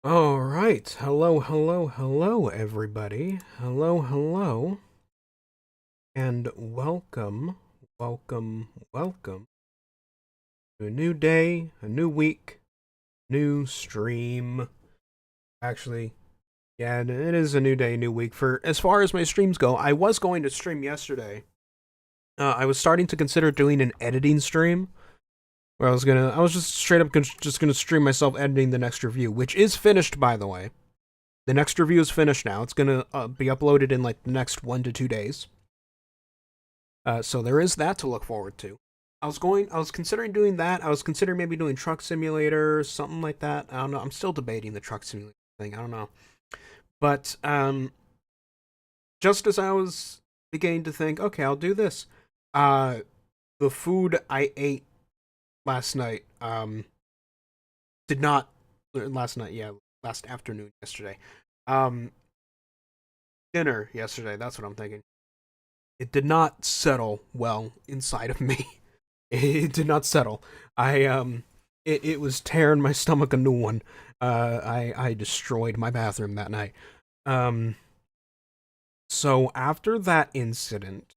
All right. Hello, everybody. Hello, and welcome to a new day, a new week, new stream. Actually, yeah, it is a new day, new week. For as far as my streams go, I was going to stream yesterday. I was starting to consider doing an editing stream where I was just straight up just gonna stream myself editing the next review, which is finished, by the way. The next review is finished now. It's gonna be uploaded in like the next 1 to 2 days. So there is that to look forward to. I was considering doing that. I was considering maybe doing Truck Simulator, something like that. I don't know. I'm still debating the Truck Simulator thing. I don't know. But just as I was beginning to think, okay, I'll do this. Uh, the food I ate last night, did not last night. Yeah, last afternoon, yesterday. Um, dinner yesterday. That's what I'm thinking. It did not settle well inside of me. It did not settle. It was tearing my stomach a new one. I destroyed my bathroom that night. Um, so after that incident,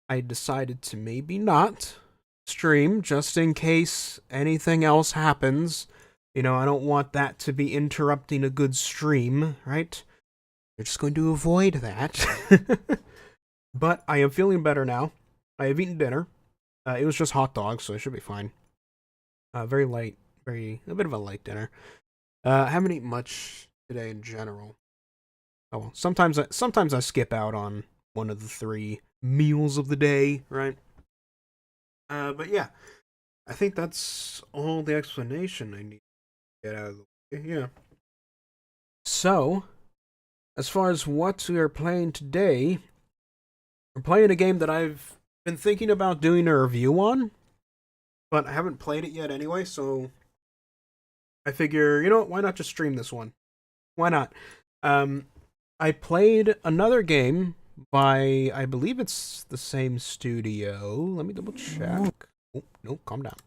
I decided to maybe not stream just in case anything else happens. You know, I don't want that to be interrupting a good stream, right? You're just going to avoid that. But I am feeling better now. I have eaten dinner. It was just hot dogs, so it should be fine. Very light, a bit of a light dinner. I haven't eaten much today in general. Oh well, sometimes I skip out on one of the three meals of the day, right? But yeah, I think that's all the explanation I need to get out of the way. Yeah. So, as far as what we are playing today, we're playing a game that I've been thinking about doing a review on, but I haven't played it yet anyway, so I figure, you know what, why not just stream this one? Why not? Um, I played another game by, I believe it's the same studio. Let me double check. Oh, no, calm down.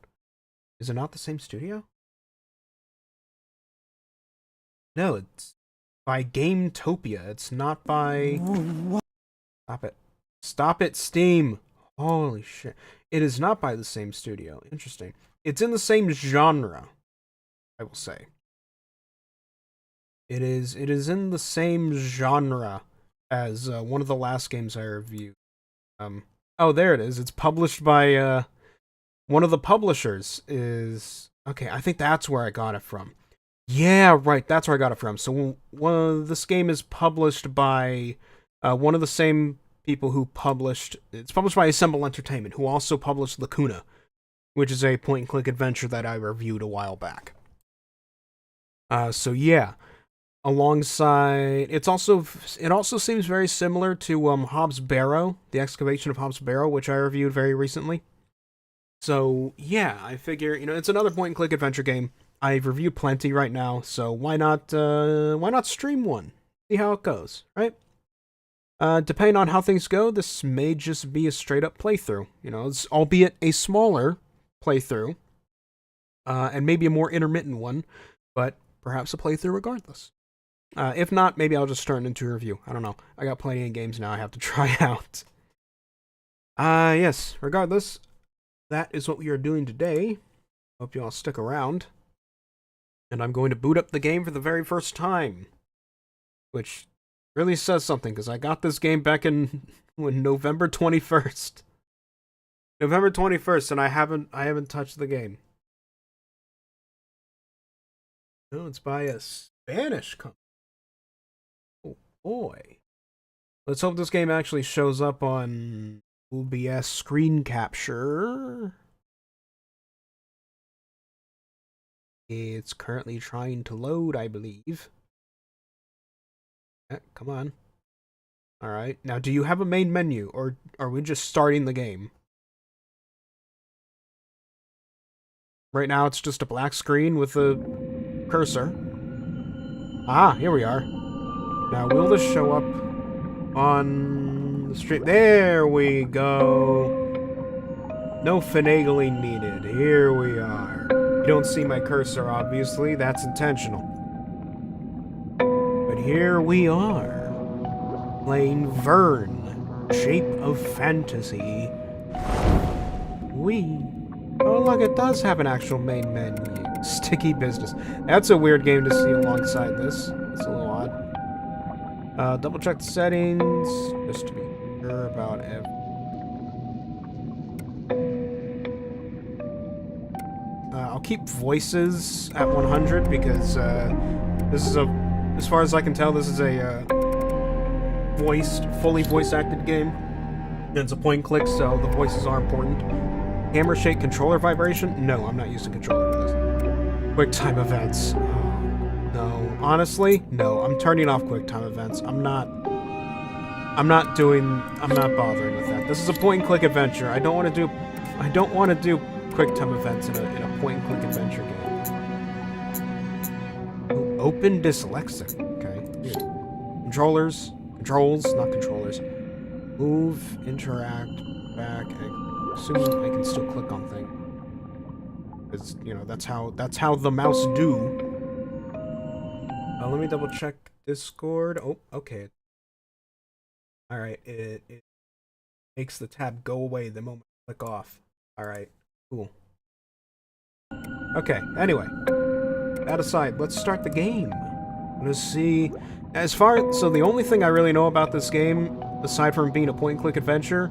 Is it not the same studio? No, it's by Gametopia. It's not by... Stop it. Stop it, Steam! Holy shit. It is not by the same studio. Interesting. It's in the same genre, I will say. It is in the same genre as one of the last games I reviewed. Oh, there it is. It's published by one of the publishers is okay. I think that's where I got it from. Yeah, right. That's where I got it from. So this game is published by one of the same people who published. It's published by Assemble Entertainment, who also published Lacuna, which is a point-and-click adventure that I reviewed a while back. So yeah, alongside it also seems very similar to Hobbs Barrow, the excavation of Hobbs Barrow, which I reviewed very recently. So yeah, I figure it's another point and click adventure game. I've reviewed plenty right now, so why not stream one? See how it goes, right? Depending on how things go, this may just be a straight up playthrough. It's albeit a smaller playthrough, and maybe a more intermittent one, but perhaps a playthrough regardless. If not, maybe I'll just turn it into a review. I don't know. I got plenty of games now I have to try out. Yes, regardless, that is what we are doing today. Hope you all stick around. And I'm going to boot up the game for the very first time. Which really says something, because I got this game back in November 21st. November 21st, and I haven't touched the game. No, it's by a Spanish company. Oh boy. Let's hope this game actually shows up on OBS screen capture. It's currently trying to load, I believe. Come on. Alright. Now, do you have a main menu, or are we just starting the game? Right now, it's just a black screen with a cursor. Ah, here we are. Now, will this show up on the stream? There we go. No finagling needed. Here we are. You don't see my cursor, obviously. That's intentional. here we are, playing Verne, Shape of Fantasy. Oh look, it does have an actual main menu. Sticky business. That's a weird game to see alongside this. It's a little odd. Double check the settings, just to be sure about everything. I'll keep voices at 100 because this is as far as I can tell, this is a fully voice-acted game. And it's a point-and-click, so the voices are important. Hammer shake controller vibration? No, I'm not using controller for this. Quick time events. Oh, no, honestly, no. I'm turning off quick time events. I'm not bothering with that. This is a point-and-click adventure. I don't want to do quick time events in a point-and-click adventure game. Open dyslexic. Okay. Controls, not controllers. Move, interact, back. I assume I can still click on things. Because, you know, that's how the mouse do. Let me double check Discord. Oh, okay. Alright, it makes the tab go away the moment I click off. Alright, cool. Okay, anyway. That aside, let's start the game. Let's see. So the only thing I really know about this game, aside from being a point-and-click adventure,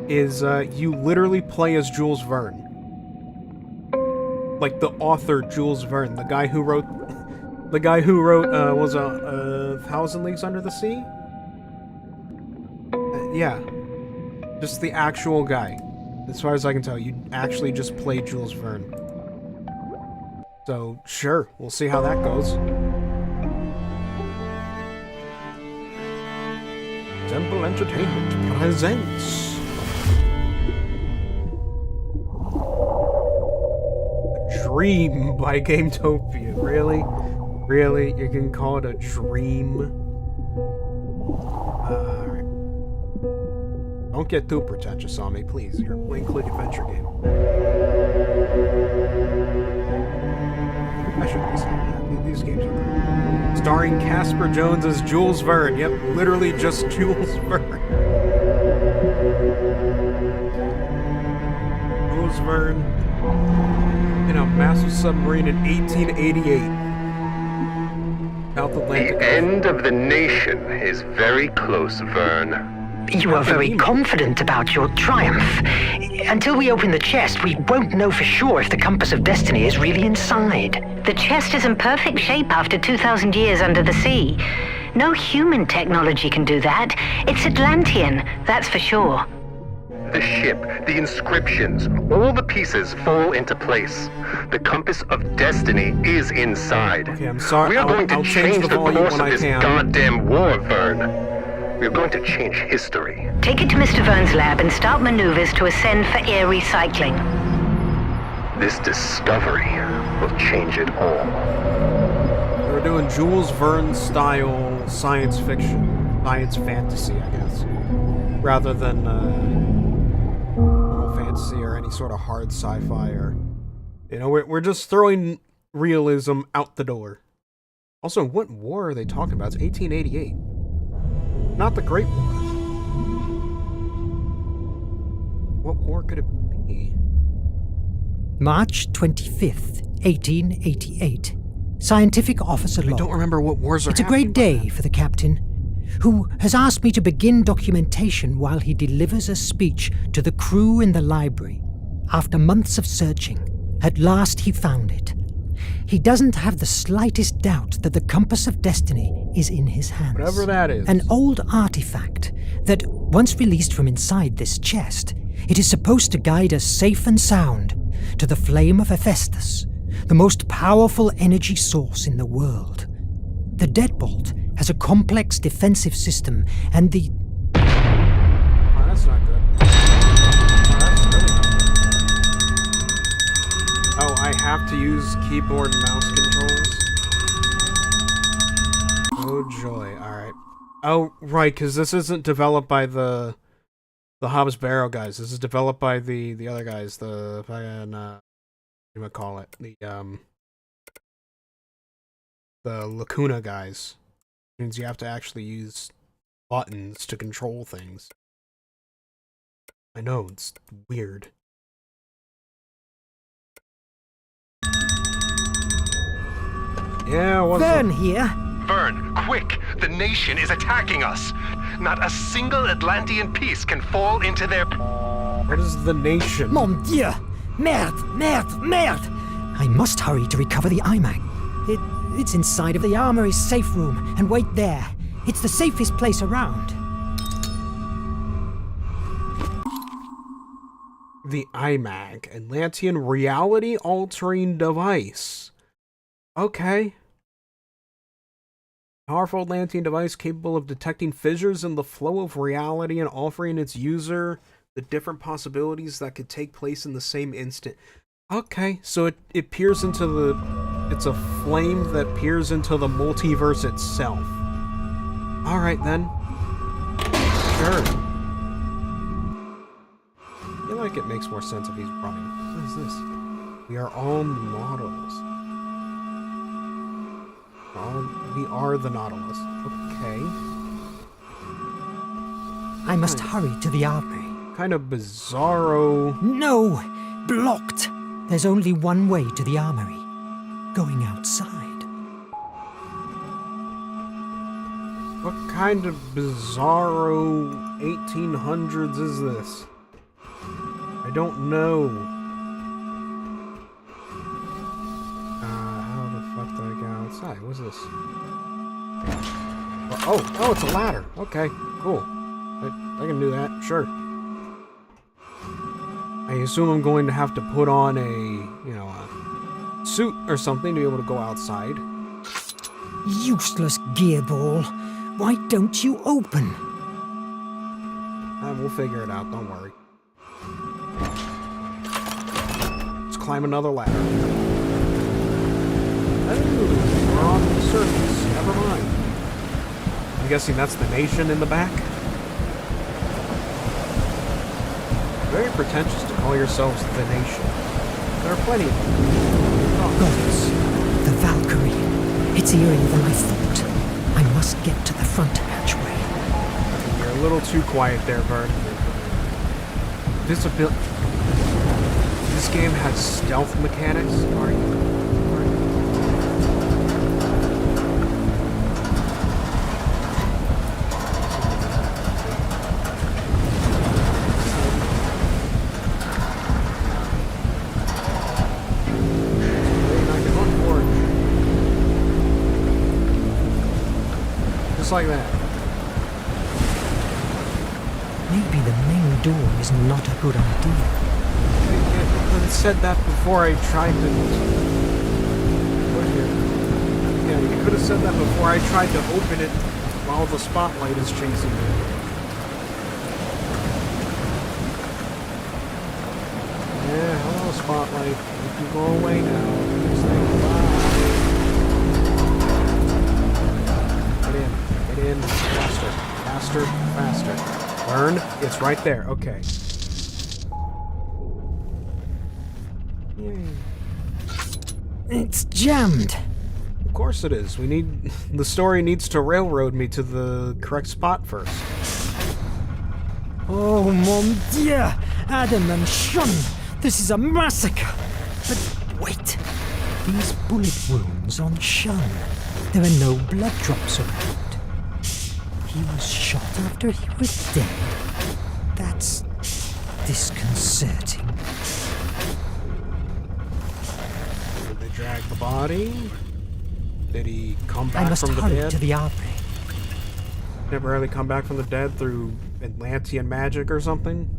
is you literally play as Jules Verne. Like the author Jules Verne, the guy who wrote was a Thousand Leagues Under the Sea? Yeah. Just the actual guy. As far as I can tell, you actually just play Jules Verne. So, sure, we'll see how that goes. Temple Entertainment presents A Dream by Gametopia. Really? Really? You can call it a dream? Alright. Don't get too pretentious on me, please. You're a point-and-click adventure game. I shouldn't be saying that. These games are great. Starring Casper Jones as Jules Verne. Yep, literally just Jules Verne. Jules Verne in a massive submarine in 1888. South Atlantic. The end of the nation is very close, Verne. You are very confident about your triumph. Until we open the chest, we won't know for sure if the Compass of Destiny is really inside. The chest is in perfect shape after 2,000 years under the sea. No human technology can do that. It's Atlantean, that's for sure. The ship, the inscriptions, all the pieces fall into place. The Compass of Destiny is inside. Okay, I'm sorry. We are going to I'll change the volume course when of I this can. goddamn war, Verne. We're going to change history. Take it to Mr. Verne's lab and start maneuvers to ascend for air recycling. This discovery will change it all. We're doing Jules Verne style science fiction, science fantasy, I guess, rather than normal fantasy or any sort of hard sci-fi, or we're just throwing realism out the door. Also, what war are they talking about? It's 1888. Not the Great War. What war could it be? March 25th, 1888. Scientific Officer Log. I don't remember what wars are It's a great day for the captain, who has asked me to begin documentation while he delivers a speech to the crew in the library. After months of searching, at last he found it. He doesn't have the slightest doubt that the Compass of Destiny is in his hands. Whatever that is. An old artifact that, once released from inside this chest, it is supposed to guide us safe and sound to the flame of Hephaestus, the most powerful energy source in the world. The deadbolt has a complex defensive system, and the... Oh, that's not good. Oh, that's really not good. Oh, I have to use keyboard and mouse controls? Oh joy, alright. Oh, right, because this isn't developed by the Hobbs Barrow guys. This is developed by the other guys, the fucking, what do you call it? The Lacuna guys. Means you have to actually use buttons to control things. I know, it's weird. Yeah, what's Verne here. Verne, quick! The nation is attacking us! Not a single Atlantean piece can fall into their... What is the nation? Mon Dieu! Merde! Merde! Merde! I must hurry to recover the iMac. It's inside of the armory's safe room, and wait there. It's the safest place around. The iMac, Atlantean reality-altering device. Okay. Powerful Atlantean device capable of detecting fissures in the flow of reality and offering its user the different possibilities that could take place in the same instant. Okay, so it peers into the... It's a flame that peers into the multiverse itself. Alright then. Sure. I feel like it makes more sense if he's running. What is this? We are all Nautilus. We are the Nautilus. Okay. I must hurry to the armory. Kind of bizarro. No! Blocked! There's only one way to the armory. Going outside. What kind of bizarro 1800s is this? I don't know. How the fuck do I get outside? What's this? Oh, it's a ladder. Okay, cool. I can do that, sure. I assume I'm going to have to put on a suit or something to be able to go outside. Useless gearball. Why don't you open? We'll figure it out, don't worry. Let's climb another ladder. Oh, we're on the surface. Never mind. I'm guessing that's the nation in the back? Very pretentious to call yourselves the nation. There are plenty of them. Gods. The Valkyrie. It's eerier than I thought. I must get to the front hatchway. You're a little too quiet there, Verne. This game has stealth mechanics. Are you? Just like that. Maybe the main door is not a good idea. You could have said that before I tried to... Yeah, you could have said that before I tried to open it while the spotlight is chasing me. Yeah, hello, spotlight. You can go away now. Please say goodbye. Get in. Faster. Faster. Faster. Verne, it's right there. Okay. Yay. It's jammed. Of course it is. We need... The story needs to railroad me to the correct spot first. Oh, mon Dieu! Adam and Sean! This is a massacre! But wait. These bullet wounds on Sean. There are no blood drops around. He was shot after he was dead. That's disconcerting. Did they drag the body? Did he come I back must from the hurry dead? to the armory. Never really come back from the dead through Atlantean magic or something?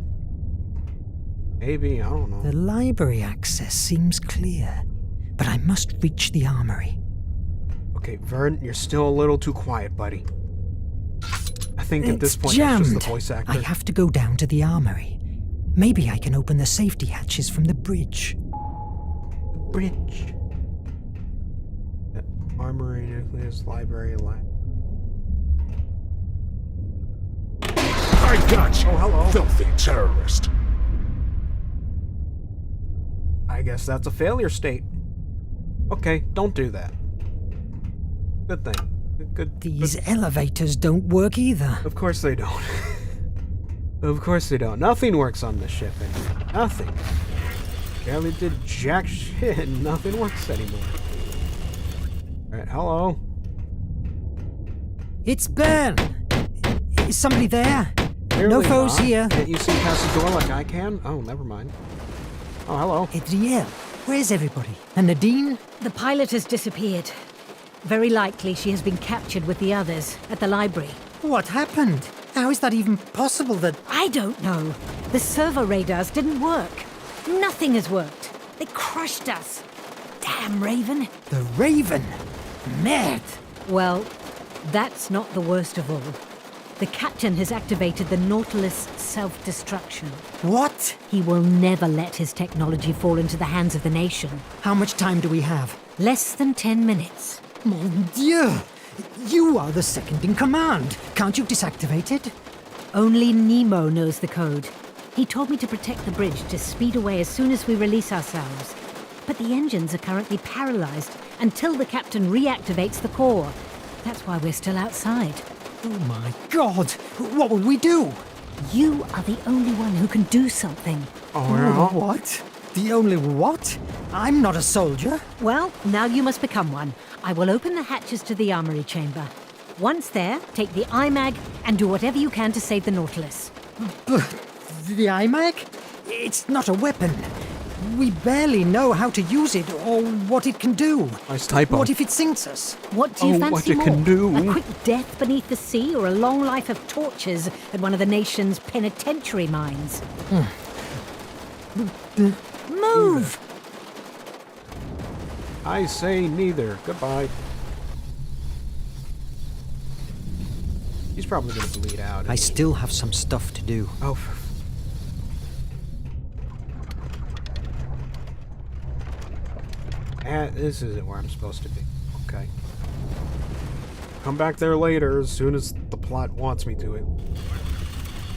Maybe, I don't know. The library access seems clear, but I must reach the armory. Okay, Verne, you're still a little too quiet, buddy. I think at this point jammed. it's just the voice actor. I have to go down to the armory. Maybe I can open the safety hatches from the bridge. Bridge. Armory, nucleus, library, lab. I got you, Oh, hello. filthy terrorist. I guess that's a failure state. Okay, don't do that. Good thing. Good. These elevators don't work either. Of course they don't. Of course they don't. Nothing works on this ship anymore. Nothing. Barely did jack shit. Nothing works anymore. Alright, hello. It's Ben! Is somebody there? Clearly No foes not. here. Can't you see past the door like I can? Oh, never mind. Oh, hello. Adriel, where's everybody? And Nadine? The pilot has disappeared. Very likely she has been captured with the others at the library. What happened? How is that even possible that... I don't know. The servo radars didn't work. Nothing has worked. They crushed us. Damn Raven. The Raven? Merde! Well, that's not the worst of all. The captain has activated the Nautilus self-destruction. What? He will never let his technology fall into the hands of the nation. How much time do we have? Less than 10 minutes. Mon Dieu! You are the second in command. Can't you disactivate it? Only Nemo knows the code. He told me to protect the bridge to speed away as soon as we release ourselves. But the engines are currently paralyzed until the captain reactivates the core. That's why we're still outside. Oh my God! What will we do? You are the only one who can do something. Oh, yeah. What? The only what? I'm not a soldier. Well, now you must become one. I will open the hatches to the armory chamber. Once there, take the IMAG and do whatever you can to save the Nautilus. The IMAG? It's not a weapon. We barely know how to use it or what it can do. Nice typo. What if it sinks us? What do you Oh, fancy what it more? can do. A quick death beneath the sea or a long life of tortures at one of the nation's penitentiary mines? Move! I say neither. Goodbye. He's probably gonna bleed out. I still have some stuff to do. Oh. This isn't where I'm supposed to be. Okay. Come back there later as soon as the plot wants me to it.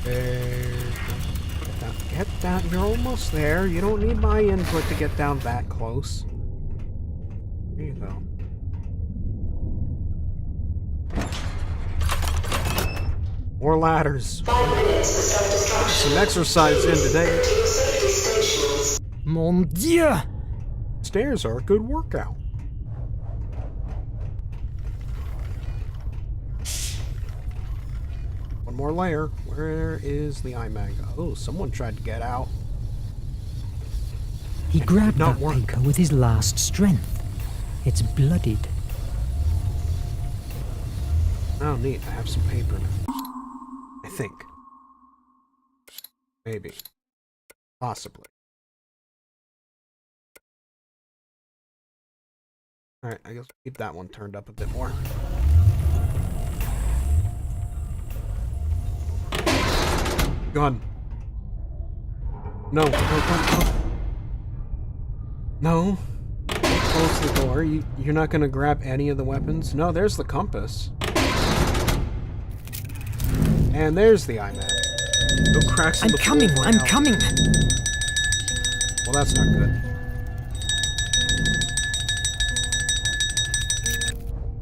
There. Get down. You're almost there. You don't need my input to get down that close. There you go. More ladders. 5 minutes for self-destruction. Some exercise in today. Mon Dieu! Stairs are a good workout. One more layer. Where is the IMAG? Oh, someone tried to get out. He grabbed not that work. paper with his last strength. It's bloodied. Oh, neat. I have some paper now. I think. Maybe. Possibly. Alright, I guess keep that one turned up a bit more. Gun. No, no, no, no. No. Close the door. You're not gonna grab any of the weapons? No, there's the compass. And there's the IMAG. No cracks in I'm the coming, floor. I'm coming. Well, that's not good.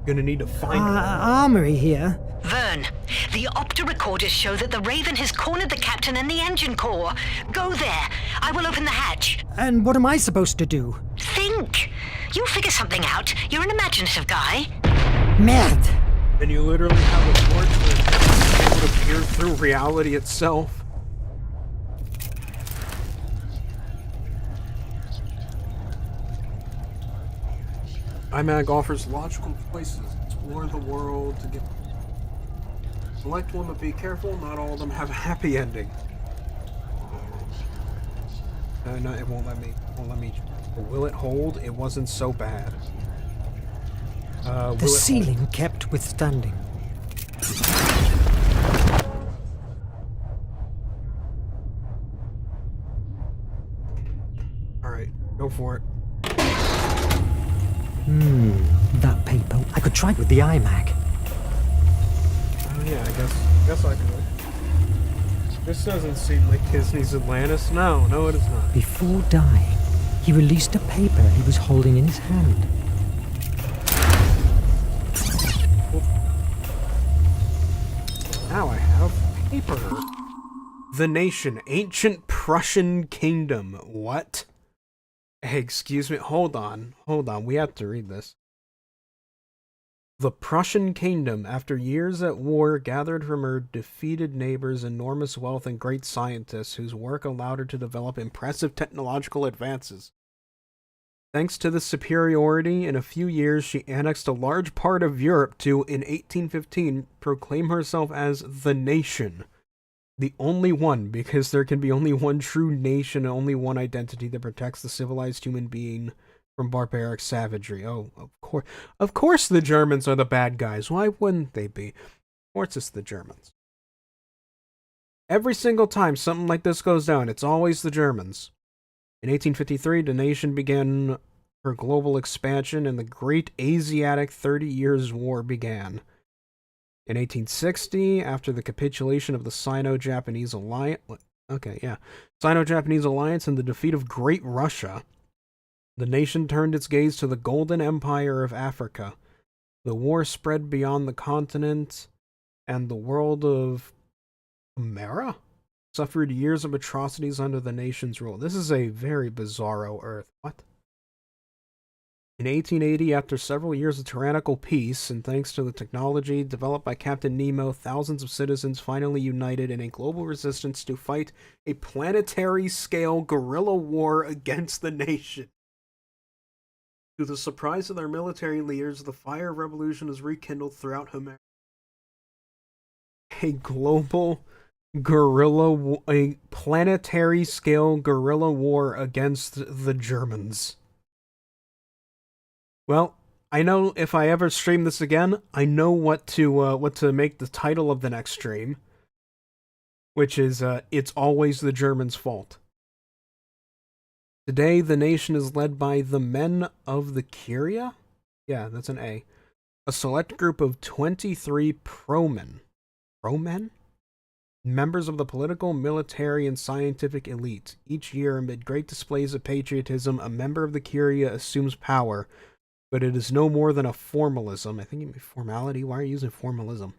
Gonna need to find one. Armory here. Verne, the opto recorders show that the Raven has cornered the captain and the engine core. Go there. I will open the hatch. And what am I supposed to do? Think. You'll figure something out. You're an imaginative guy. Merde! And you literally have a torch that would appear through reality itself. IMAG offers logical choices. Explore the world to get... Select one, but be careful. Not all of them have a happy ending. No, it won't let me. Will it hold? It wasn't so bad. The ceiling kept withstanding. Alright, go for it. That paper. I could try with the IMAG. Oh yeah, I guess I could. This doesn't seem like Disney's Atlantis. No, it is not. Before dying, he released a paper he was holding in his hand. Well, paper. The Nation, Ancient Prussian Kingdom. What? Hey, excuse me. Hold on. We have to read this. The Prussian Kingdom, after years at war, gathered from her defeated neighbors enormous wealth and great scientists whose work allowed her to develop impressive technological advances. Thanks to this superiority, in a few years she annexed a large part of Europe to, in 1815, proclaim herself as the Nation. The only one, because there can be only one true nation and only one identity that protects the civilized human being from barbaric savagery. Oh, of course the Germans are the bad guys. Why wouldn't they be? Of course it's the Germans. Every single time something like this goes down, it's always the Germans. In 1853, the nation began her global expansion and the Great Asiatic 30 Years' War began. In 1860, after the capitulation of the Sino-Japanese Alliance... Sino-Japanese Alliance and the defeat of Great Russia, the nation turned its gaze to the Golden Empire of Africa. The war spread beyond the continent, and the world of Amera suffered years of atrocities under the nation's rule. This is a very bizarro Earth. What? In 1880, after several years of tyrannical peace, and thanks to the technology developed by Captain Nemo, thousands of citizens finally united in a global resistance to fight a planetary-scale guerrilla war against the nation. To the surprise of their military leaders, the fire of revolution is rekindled throughout America. A global a planetary-scale guerrilla war against the Germans. Well, I know if I ever stream this again, I know what to make the title of the next stream, which is It's Always the Germans' Fault. Today, the nation is led by the Men of the Curia? Yeah, that's an A. A select group of 23 pro-men. Pro-men? Members of the political, military, and scientific elite. Each year, amid great displays of patriotism, a member of the Curia assumes power, but it is no more than a formalism. I think it means formality. Why are you using formalism?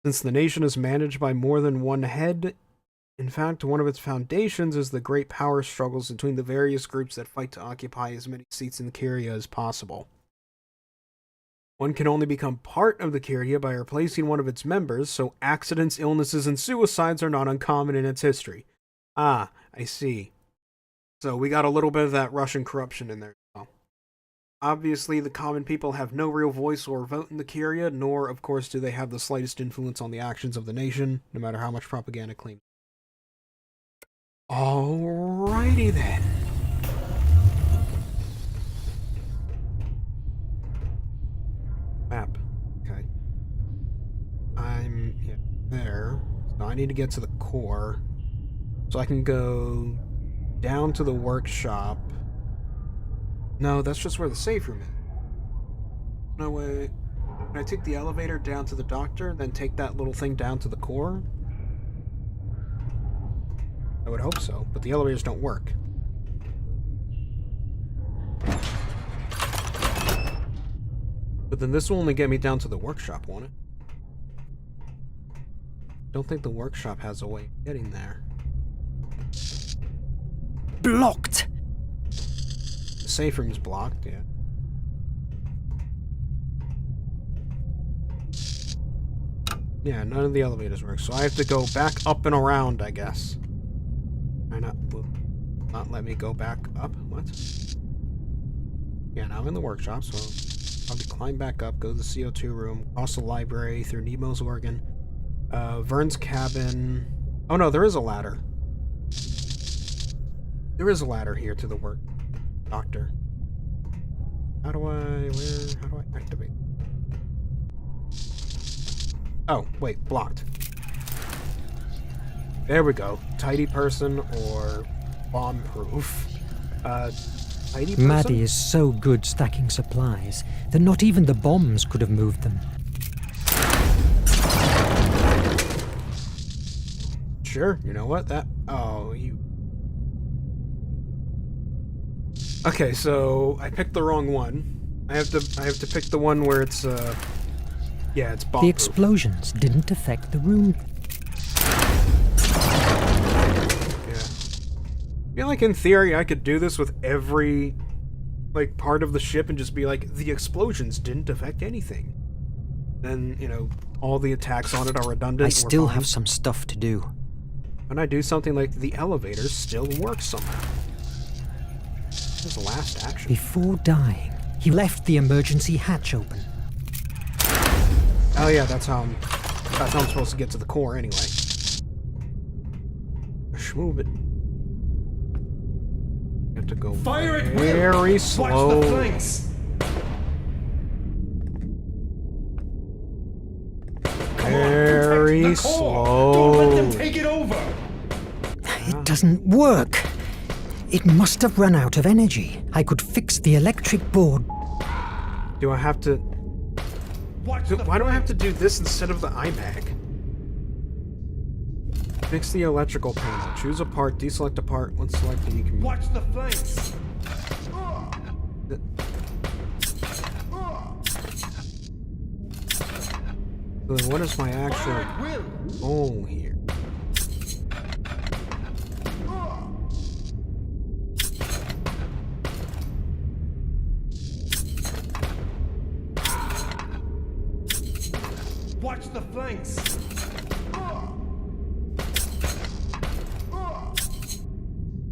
Since the nation is managed by more than one head, in fact, one of its foundations is the great power struggles between the various groups that fight to occupy as many seats in the Curia as possible. One can only become part of the Curia by replacing one of its members, so accidents, illnesses, and suicides are not uncommon in its history. Ah, I see. So we got a little bit of that Russian corruption in there. Obviously, the common people have no real voice or vote in the Curia, nor, of course, do they have the slightest influence on the actions of the nation, no matter how much propaganda claims. Alrighty then. Map. Okay. I'm there. So I need to get to the core. So I can go down to the workshop. No, that's just where the safe room is. No way. Can I take the elevator down to the doctor, then take that little thing down to the core? I would hope so, but the elevators don't work. But then this will only get me down to the workshop, won't it? Don't think the workshop has a way of getting there. Blocked! The safe room's blocked, yeah. Yeah, none of the elevators work, so I have to go back up and around, I guess. Why not let me go back up? What? Yeah, now I'm in the workshop, so I'll be climb back up, go to the CO2 room, cross the library, through Nemo's organ, Verne's cabin. Oh no, there is a ladder. There is a ladder here to the work doctor. How do I activate? Oh, wait, blocked. There we go. Tidy person or bomb-proof. Tidy person? Maddie is so good stacking supplies that not even the bombs could have moved them. Sure, you know what? Oh, you... Okay, so I picked the wrong one. I have to pick the one where it's, yeah, it's bomb-proof. The explosions didn't affect the room. I feel like in theory I could do this with every, like, part of the ship and just be like, the explosions didn't affect anything. Then, you know, all the attacks on it are redundant. I still have some stuff to do. When I do something like the elevator still works somehow. This is the last action. Before dying, he left the emergency hatch open. Oh yeah, that's how I'm supposed to get to the core anyway. Schmoob it. You have to go very slow. Watch the flanks. Very slow. Don't let them take it over. It doesn't work. It must have run out of energy. I could fix the electric board. Do I have to... Why do I have to do this instead of the iMac? Fix the electrical panel. Choose a part, deselect a part. When selected, you can... Watch the flanks. So then what is my actual goal here? Watch the flanks.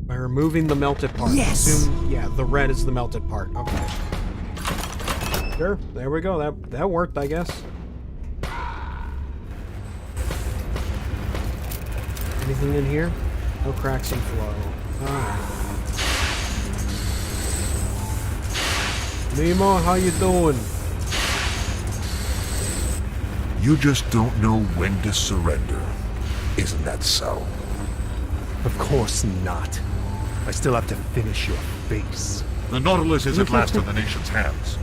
By removing the melted part. Yes! Assume, yeah, the red is the melted part. Okay. Sure, there we go. That worked, I guess. Anything in here? No cracks and flow. Alright. Nemo, how you doing? You just don't know when to surrender. Isn't that so? Of course not. I still have to finish your face. The Nautilus is at last in the nation's hands.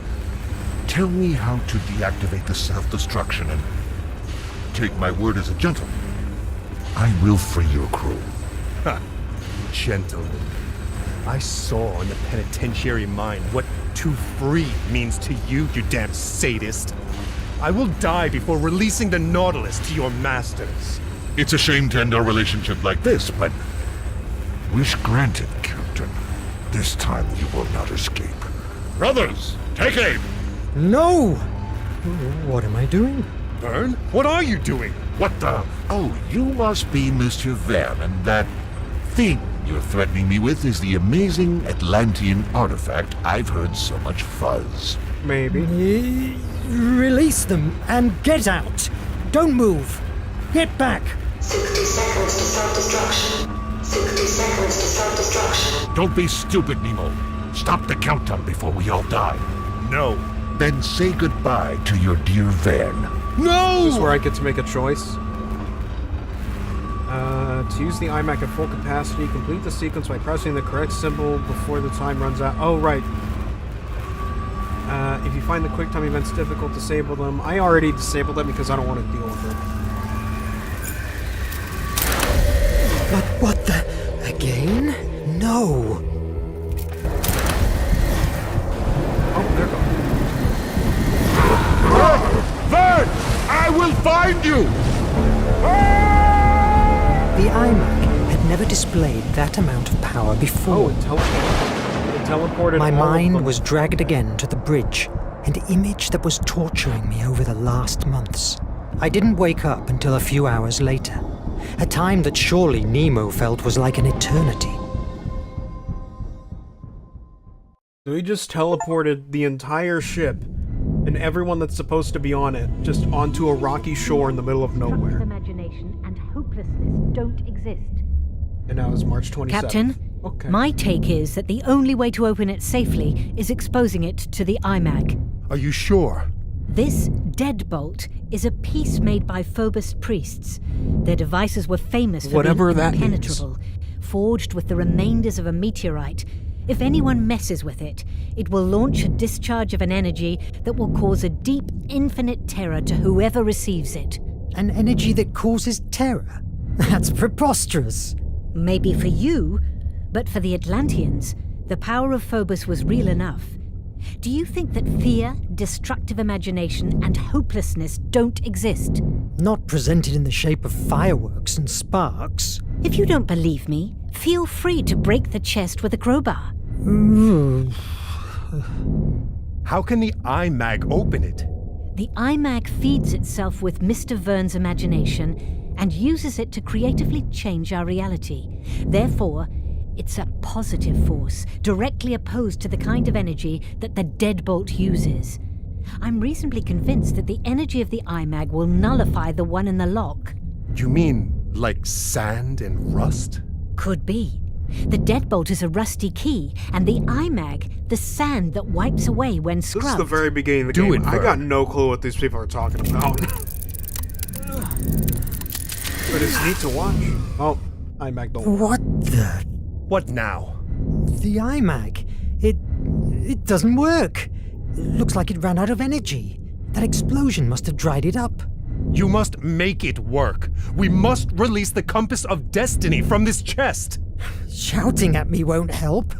Tell me how to deactivate the self-destruction and take my word as a gentleman. I will free your crew. Ha! Gentlemen. I saw in the penitentiary mine what to free means to you, you damn sadist. I will die before releasing the Nautilus to your masters. It's a shame to end our relationship like this, but... Wish granted, Captain. This time you will not escape. Brothers, take aim! No! What am I doing? Verne? What are you doing? What the... Oh, you must be Mr. Verne, and that thing you're threatening me with is the amazing Atlantean artifact I've heard so much fuzz. Maybe. Release them and get out! Don't move! Get back! 60 seconds to self-destruction. 60 seconds to self-destruction. Don't be stupid, Nemo. Stop the countdown before we all die. No. Then say goodbye to your dear Verne. No! This is where I get to make a choice. To use the iMac at full capacity, complete the sequence by pressing the correct symbol before the time runs out. Oh, right. If you find the QuickTime events difficult, disable them. I already disabled them because I don't want to deal with it. But what the... Again? No. Oh, they're gone. Verne! I will find you! The iMac had never displayed that amount of power before. Oh, it teleported. My all of mind them. was dragged again to the bridge, an image that was torturing me over the last months. I didn't wake up until a few hours later, a time that surely Nemo felt was like an eternity. So he just teleported the entire ship and everyone that's supposed to be on it just onto a rocky shore in the middle of nowhere. Imagination and hopelessness don't exist. And now it's March 27th. Captain, Okay. my take is that the only way to open it safely is exposing it to the iMac. Are you sure? This deadbolt is a piece made by Phobos priests. Their devices were famous for Whatever being that means. impenetrable, forged with the remainders of a meteorite. If anyone messes with it, it will launch a discharge of an energy that will cause a deep, infinite terror to whoever receives it. An energy that causes terror? That's preposterous. Maybe for you, but for the Atlanteans, the power of Phobos was real enough. Do you think that fear, destructive imagination, and hopelessness don't exist? Not presented in the shape of fireworks and sparks. If you don't believe me, Feel free to break the chest with a crowbar. How can the iMag open it? The iMag feeds itself with Mr. Verne's imagination and uses it to creatively change our reality. Therefore, it's a positive force, directly opposed to the kind of energy that the deadbolt uses. I'm reasonably convinced that the energy of the iMag will nullify the one in the lock. You mean like sand and rust? Could be. The deadbolt is a rusty key, and the iMag, the sand that wipes away when scrubbed. This is the very beginning of the Do game. it, I Verne. got no clue what these people are talking about. But it's neat to watch. Oh, iMac don't. What the? What now? The iMac. It doesn't work. It looks like it ran out of energy. That explosion must have dried it up. You must make it work. We must release the compass of destiny from this chest. Shouting at me won't help.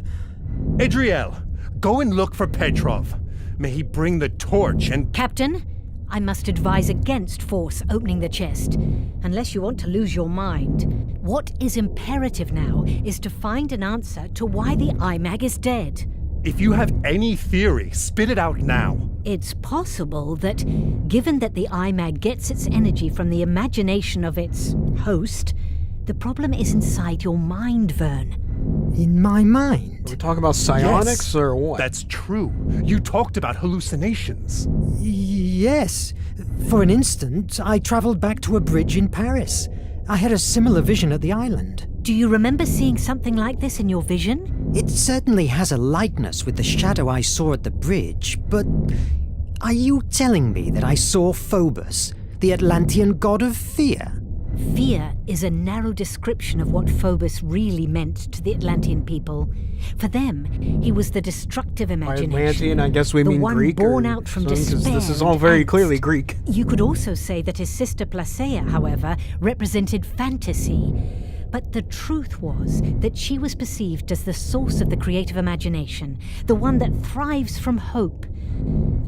Adriel, go and look for Petrov. May he bring the torch and... Captain, I must advise against force opening the chest, unless you want to lose your mind. What is imperative now is to find an answer to why the iMag is dead. If you have any theory, spit it out now. It's possible that, given that the iMag gets its energy from the imagination of its host, the problem is inside your mind, Verne. In my mind? Are we talking about psionics or what? That's true. You talked about hallucinations. Yes. For an instant, I traveled back to a bridge in Paris. I had a similar vision at the island. Do you remember seeing something like this in your vision? It certainly has a likeness with the shadow I saw at the bridge, but are you telling me that I saw Phobos, the Atlantean god of fear? Fear is a narrow description of what Phobos really meant to the Atlantean people. For them, he was the destructive By imagination. Atlantean, I guess we the mean one Greek. born or out from something, 'cause despair. this is all and very angst. clearly Greek. You could also say that his sister Placea, however, represented fantasy. But the truth was that she was perceived as the source of the creative imagination, the one that thrives from hope.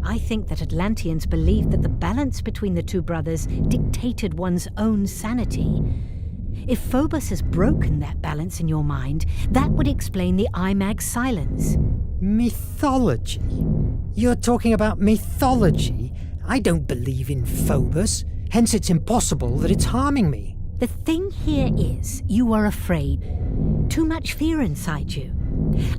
I think that Atlanteans believed that the balance between the two brothers dictated one's own sanity. If Phobos has broken that balance in your mind, that would explain the iMag's silence. Mythology? You're talking about mythology? I don't believe in Phobos, hence it's impossible that it's harming me. The thing here is, you are afraid. Too much fear inside you.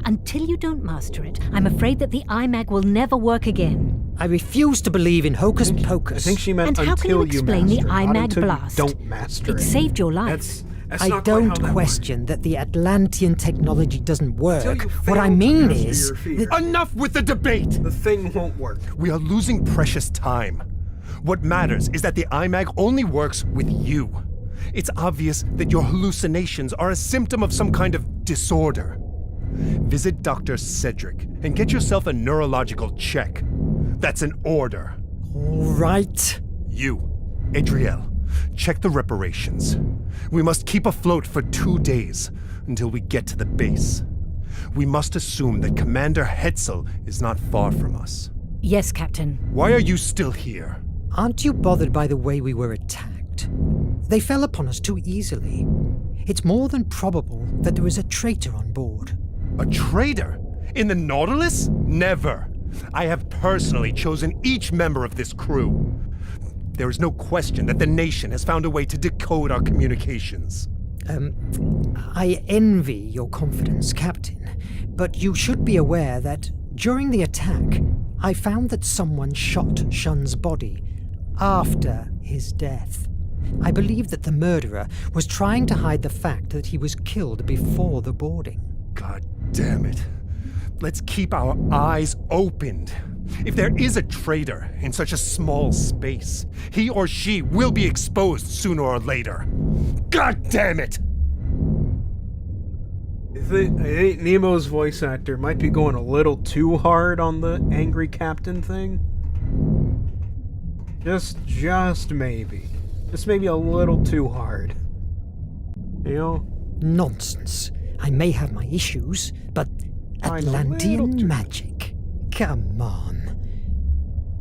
Until you don't master it, I'm afraid that the iMag will never work again. I refuse to believe in hocus pocus. I think she meant And how can until you explain the master it, not iMag until blast? You don't master It it. saved your life. That's I not quite don't how that question that the Atlantean technology doesn't work. Until you What I fail to mean master is your fear. that Enough with the debate! works. The thing won't work. We are losing precious time. What matters is that the iMag only works with you. It's obvious that your hallucinations are a symptom of some kind of disorder. Visit Dr. Cedric and get yourself a neurological check. That's an order. all right. You, Adriel, check the reparations. We must keep afloat for 2 days until we get to the base. We must assume that Commander Hetzel is not far from us. Yes, Captain. Why are you still here? Aren't you bothered by the way we were attacked? They fell upon us too easily. It's more than probable that there is a traitor on board. A traitor? In the Nautilus? Never. I have personally chosen each member of this crew. There is no question that the nation has found a way to decode our communications. I envy your confidence, Captain, but you should be aware that during the attack, I found that someone shot Shun's body after his death. I believe that the murderer was trying to hide the fact that he was killed before the boarding. God damn it. Let's keep our eyes opened. If there is a traitor in such a small space, he or she will be exposed sooner or later. God damn it! I think Nemo's voice actor might be going a little too hard on the angry captain thing. Just maybe. Just maybe a little too hard. You know? Nonsense. I may have my issues, but Fine, a little Atlantean too- magic. Come on.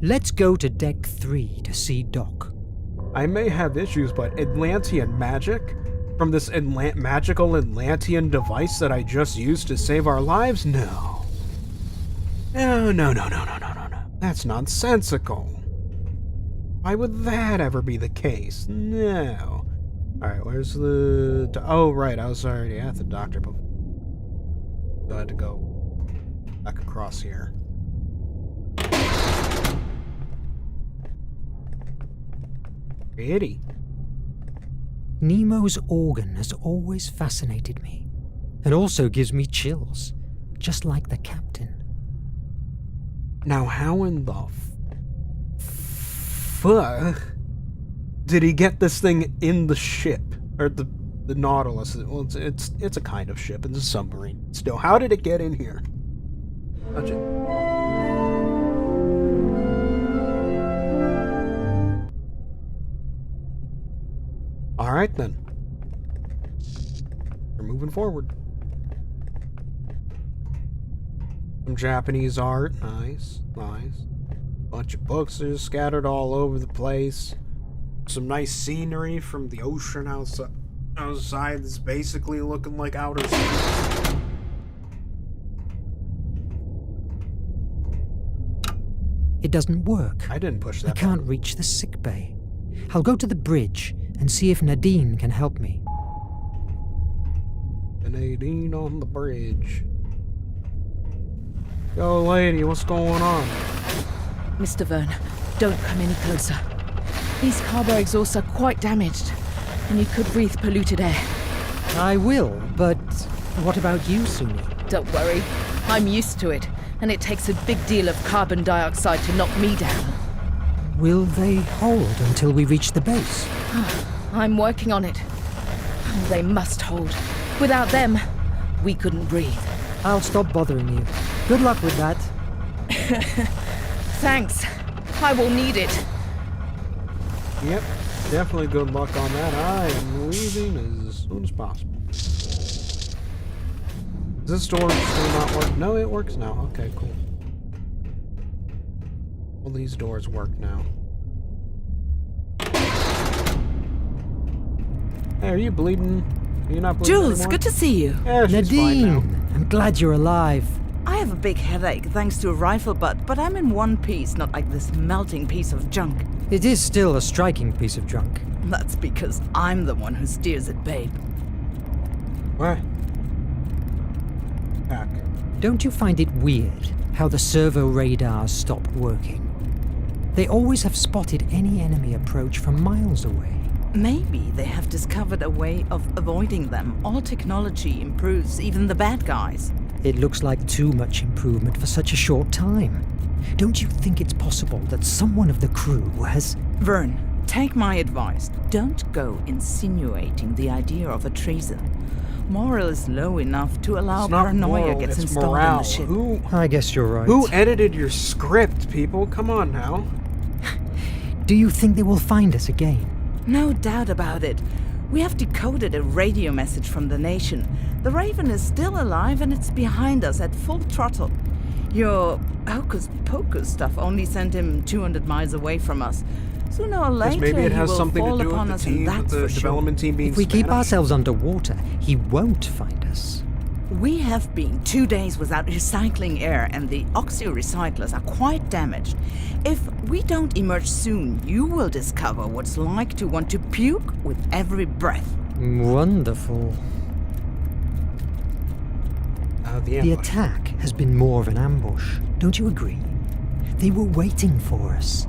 Let's go to Deck 3 to see Doc. I may have issues, but Atlantean magic? from this magical Atlantean device that I just used to save our lives? No. No. That's nonsensical. Why would that ever be the case? No. Alright, where's the... Oh, right, I was already at the doctor before. So I had to go back across here. Pretty. Nemo's organ has always fascinated me, and also gives me chills, just like the captain. Now, how in the fuck did he get this thing in the ship? Or the Nautilus? Well, it's a kind of ship. It's a submarine. Still, how did it get in here? Touch it. Alright then. We're moving forward. Some Japanese art. Nice. Bunch of books are scattered all over the place. Some nice scenery from the ocean outside that's basically looking like outer space. It doesn't work. I didn't push that. I can't reach the sick bay. I'll go to the bridge and see if Nadine can help me. Nadine on the bridge. Yo, lady, what's going on? Mr. Verne, don't come any closer. These carbo exhausts are quite damaged, and you could breathe polluted air. I will, but what about you, Suni? Don't worry, I'm used to it, and it takes a big deal of carbon dioxide to knock me down. Will they hold until we reach the base? I'm working on it. They must hold. Without them, we couldn't breathe. I'll stop bothering you. Good luck with that. Thanks. I will need it. Yep, definitely good luck on that. I am leaving as soon as possible. Does this door still not work? No, it works now. Okay, cool. All these doors work now. Hey, are you bleeding? Are you not bleeding Jules, anymore? good to see you. Yeah, she's fine now. Nadine, I'm glad you're alive. I have a big headache thanks to a rifle butt, but I'm in one piece, not like this melting piece of junk. It is still a striking piece of junk. That's because I'm the one who steers it, babe. What? Back. Don't you find it weird how the servo radars stopped working? They always have spotted any enemy approach from miles away. Maybe they have discovered a way of avoiding them. All technology improves, even the bad guys. It looks like too much improvement for such a short time. Don't you think it's possible that someone of the crew has... Verne, take my advice. Don't go insinuating the idea of a treason. Morale is low enough to allow It's not paranoia moral, gets it's installed morale. in the ship. Who I guess you're right. Who edited your script, people? Come on now. Do you think they will find us again? No doubt about it. We have decoded a radio message from the nation. The Raven is still alive and it's behind us at full throttle. Your hocus-pocus stuff only sent him 200 miles away from us. Sooner or later, Maybe it he has will something fall to do upon with us, the team, and that's with the for sure. development team being If we keep Spanish. ourselves underwater, he won't find us. We have been 2 days without recycling air, and the oxy-recyclers are quite damaged. If we don't emerge soon, you will discover what it's like to want to puke with every breath. Wonderful. The attack has been more of an ambush, don't you agree? They were waiting for us.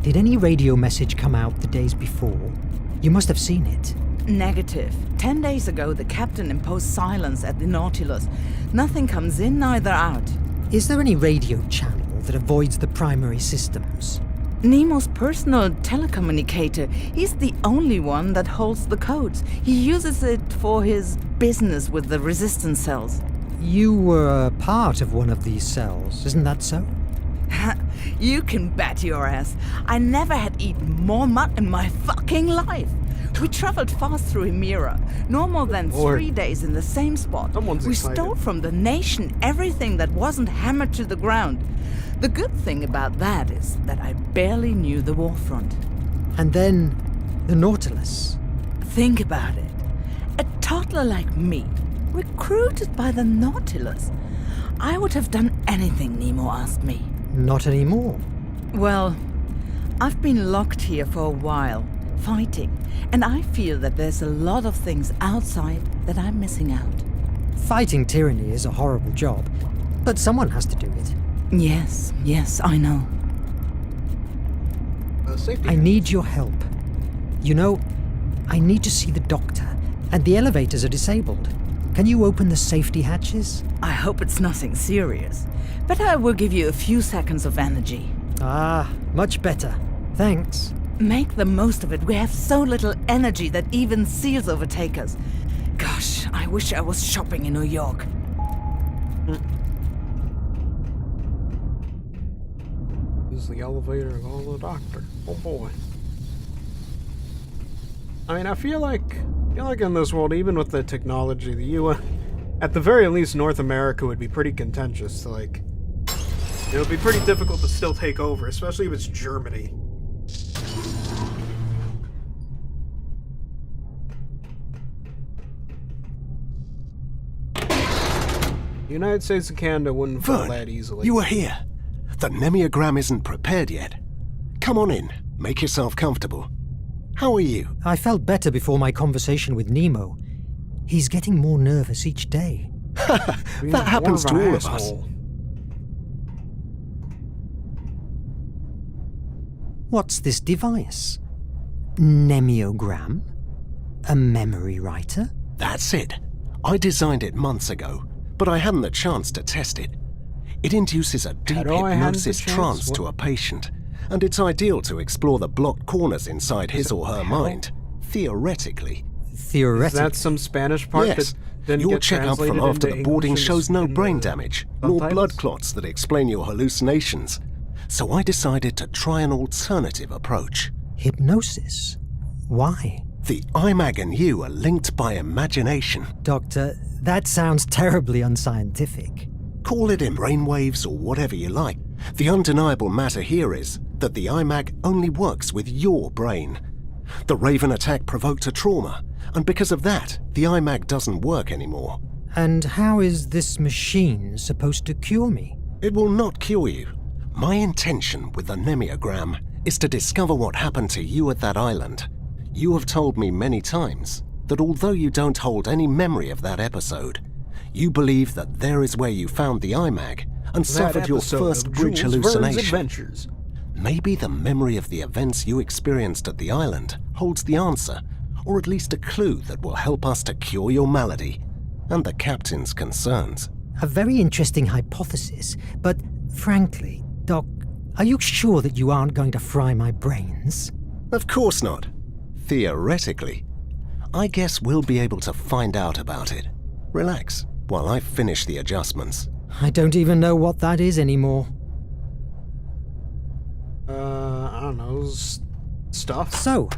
Did any radio message come out the days before? You must have seen it. Negative. 10 days ago, the captain imposed silence at the Nautilus. Nothing comes in, neither out. Is there any radio channel that avoids the primary systems? Nemo's personal telecommunicator. He's the only one that holds the codes. He uses it for his business with the resistance cells. You were a part of one of these cells, isn't that so? You can bet your ass. I never had eaten more mud in my fucking life. We traveled fast through Hemira. No more than 3 days in the same spot. Someone's we excited. stole from the nation everything that wasn't hammered to the ground. The good thing about that is that I barely knew the war front. And then the Nautilus. Think about it. toddler like me, recruited by the Nautilus. I would have done anything Nemo asked me. Not anymore. Well, I've been locked here for a while, fighting, and I feel that there's a lot of things outside that I'm missing out. Fighting tyranny is a horrible job, but someone has to do it. Yes, I know. Safety. I need your help. You know, I need to see the doctor, and the elevators are disabled. Can you open the safety hatches? I hope it's nothing serious, but I will give you a few seconds of energy. Ah, much better. Thanks. Make the most of it. We have so little energy that even seals overtake us. Gosh, I wish I was shopping in New York. This is the elevator and all the doctor. Oh boy. I mean, I feel like in this world, even with the technology, the UN, at the very least, North America would be pretty contentious. Like, it would be pretty difficult to still take over, especially if it's Germany. The United States and Canada wouldn't fall that easily. You were here. The Nemiagram isn't prepared yet. Come on in. Make yourself comfortable. How are you? I felt better before my conversation with Nemo. He's getting more nervous each day. That happens to all of us. What's this device? Nemiogram? A memory writer? That's it. I designed it months ago, but I hadn't the chance to test it. It induces a deep hypnosis trance to a patient, and it's ideal to explore the blocked corners inside his or her mind, theoretically. Theoretically? Is that some Spanish part yes. that didn't Your get checkup translated from after into the boarding English shows no in brain the damage, nor subtitles? blood clots that explain your hallucinations. So I decided to try an alternative approach. Hypnosis? Why? The IMAG and you are linked by imagination. Doctor, that sounds terribly unscientific. Call it in brainwaves or whatever you like. The undeniable matter here is that the IMAG only works with your brain. The Raven attack provoked a trauma, and because of that, the IMAG doesn't work anymore. And how is this machine supposed to cure me? It will not cure you. My intention with the Nemiogram is to discover what happened to you at that island. You have told me many times that although you don't hold any memory of that episode, you believe that there is where you found the IMAG and suffered your first bridge hallucination. Maybe the memory of the events you experienced at the island holds the answer, or at least a clue that will help us to cure your malady and the captain's concerns. A very interesting hypothesis, but frankly, Doc, are you sure that you aren't going to fry my brains? Of course not. Theoretically. I guess we'll be able to find out about it. Relax while I finish the adjustments. I don't even know what that is anymore. I don't know, stuff. So,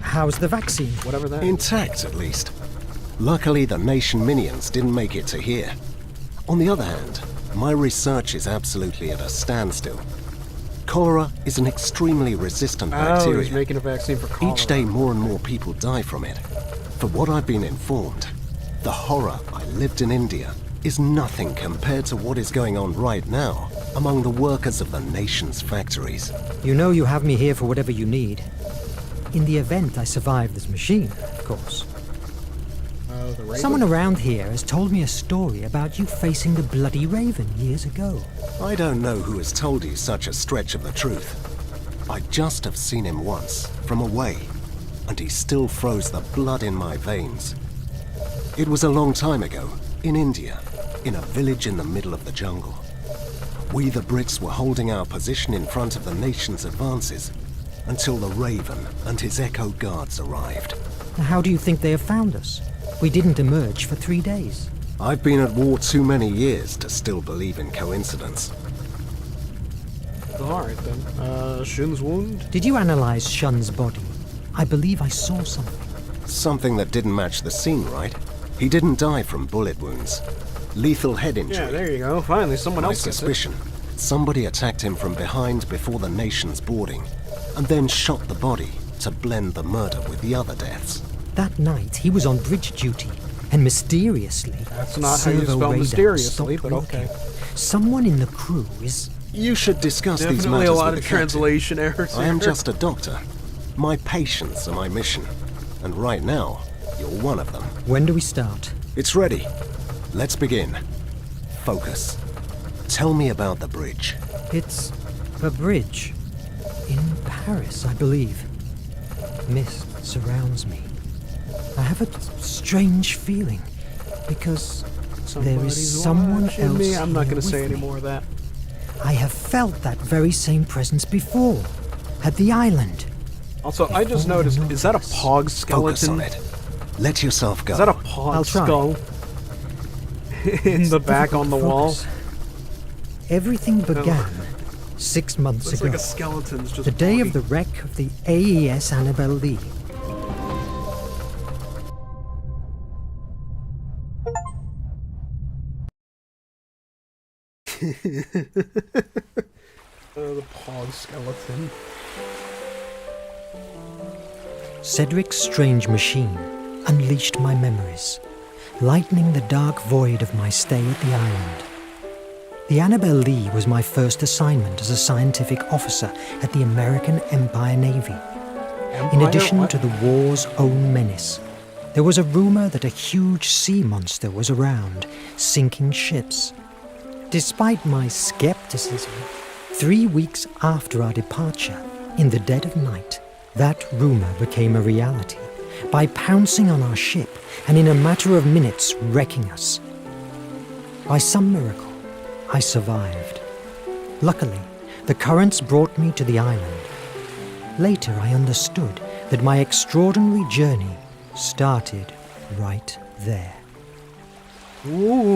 how's the vaccine? Whatever that is. Intact, at least. Luckily, the Nation minions didn't make it to here. On the other hand, my research is absolutely at a standstill. Cholera is an extremely resistant bacteria. He's making a vaccine for cholera. Each day, more and more people die from it. For what I've been informed, the horror I lived in India is nothing compared to what is going on right now among the workers of the nation's factories. You know you have me here for whatever you need. In the event I survive this machine, of course. Someone around here has told me a story about you facing the bloody Raven years ago. I don't know who has told you such a stretch of the truth. I just have seen him once, from away, and he still froze the blood in my veins. It was a long time ago, in India, in a village in the middle of the jungle. We the Brits were holding our position in front of the nation's advances until the Raven and his Echo Guards arrived. How do you think they have found us? We didn't emerge for 3 days. I've been at war too many years to still believe in coincidence. Alright then. Shun's wound? Did you analyze Shun's body? I believe I saw something. Something that didn't match the scene, right? He didn't die from bullet wounds. Lethal head injury. Yeah, there you go. Finally, someone else gets it. My suspicion. Somebody attacked him from behind before the nation's boarding, and then shot the body to blend the murder with the other deaths. That night, he was on bridge duty. and mysteriously, That's not how you servo spell radar mysteriously, stopped but okay. working. Someone in the crew is... You should discuss these Definitely matters a lot with of the captain. translation errors. I am here. just a doctor. My patients are my mission. And right now, you're one of them. When do we start? It's ready. Let's begin. Focus. Tell me about the bridge. It's a bridge. In Paris, I believe. Mist surrounds me. I have a strange feeling, because there is someone watching else me. I'm not here going to say with any me. more of that. I have felt that very same presence before, at the island. Also, I just noticed, is that a pog Focus skeleton? on it. Let yourself go. Is that a pog I'll try. skull? In the back on the wall? Focus. Everything began 6 months Looks ago. like a skeleton's just The day of poggy. the wreck of the AES Annabelle Lee. The pog skeleton. Cedric's strange machine unleashed my memories, lightening the dark void of my stay at the island. The Annabelle Lee was my first assignment as a scientific officer at the American Empire Navy. In addition to the war's own menace, there was a rumor that a huge sea monster was around, sinking ships. Despite my skepticism, 3 weeks after our departure, in the dead of night, that rumor became a reality by pouncing on our ship and in a matter of minutes wrecking us. By some miracle, I survived. Luckily, the currents brought me to the island. Later, I understood that my extraordinary journey started right there. Ooh,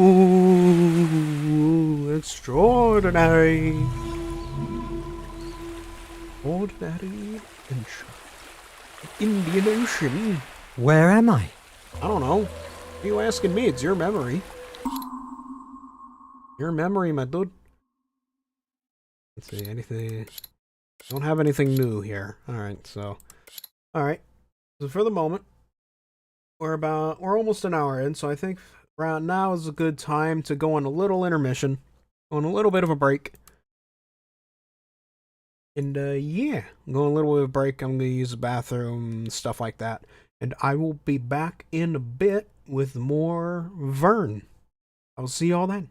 extraordinary. Ordinary adventure. Indian Ocean. Where am I? I don't know. What are you asking me? It's your memory. Your memory, my dude. Let's see, anything... Don't have anything new here. Alright, so... Alright. So for the moment, we're almost an hour in, so I think around now is a good time to go on a little intermission. On a little bit of a break. And, yeah. Going a little bit of a break. I'm gonna use the bathroom, stuff like that. And I will be back in a bit with more Verne. I'll see y'all then.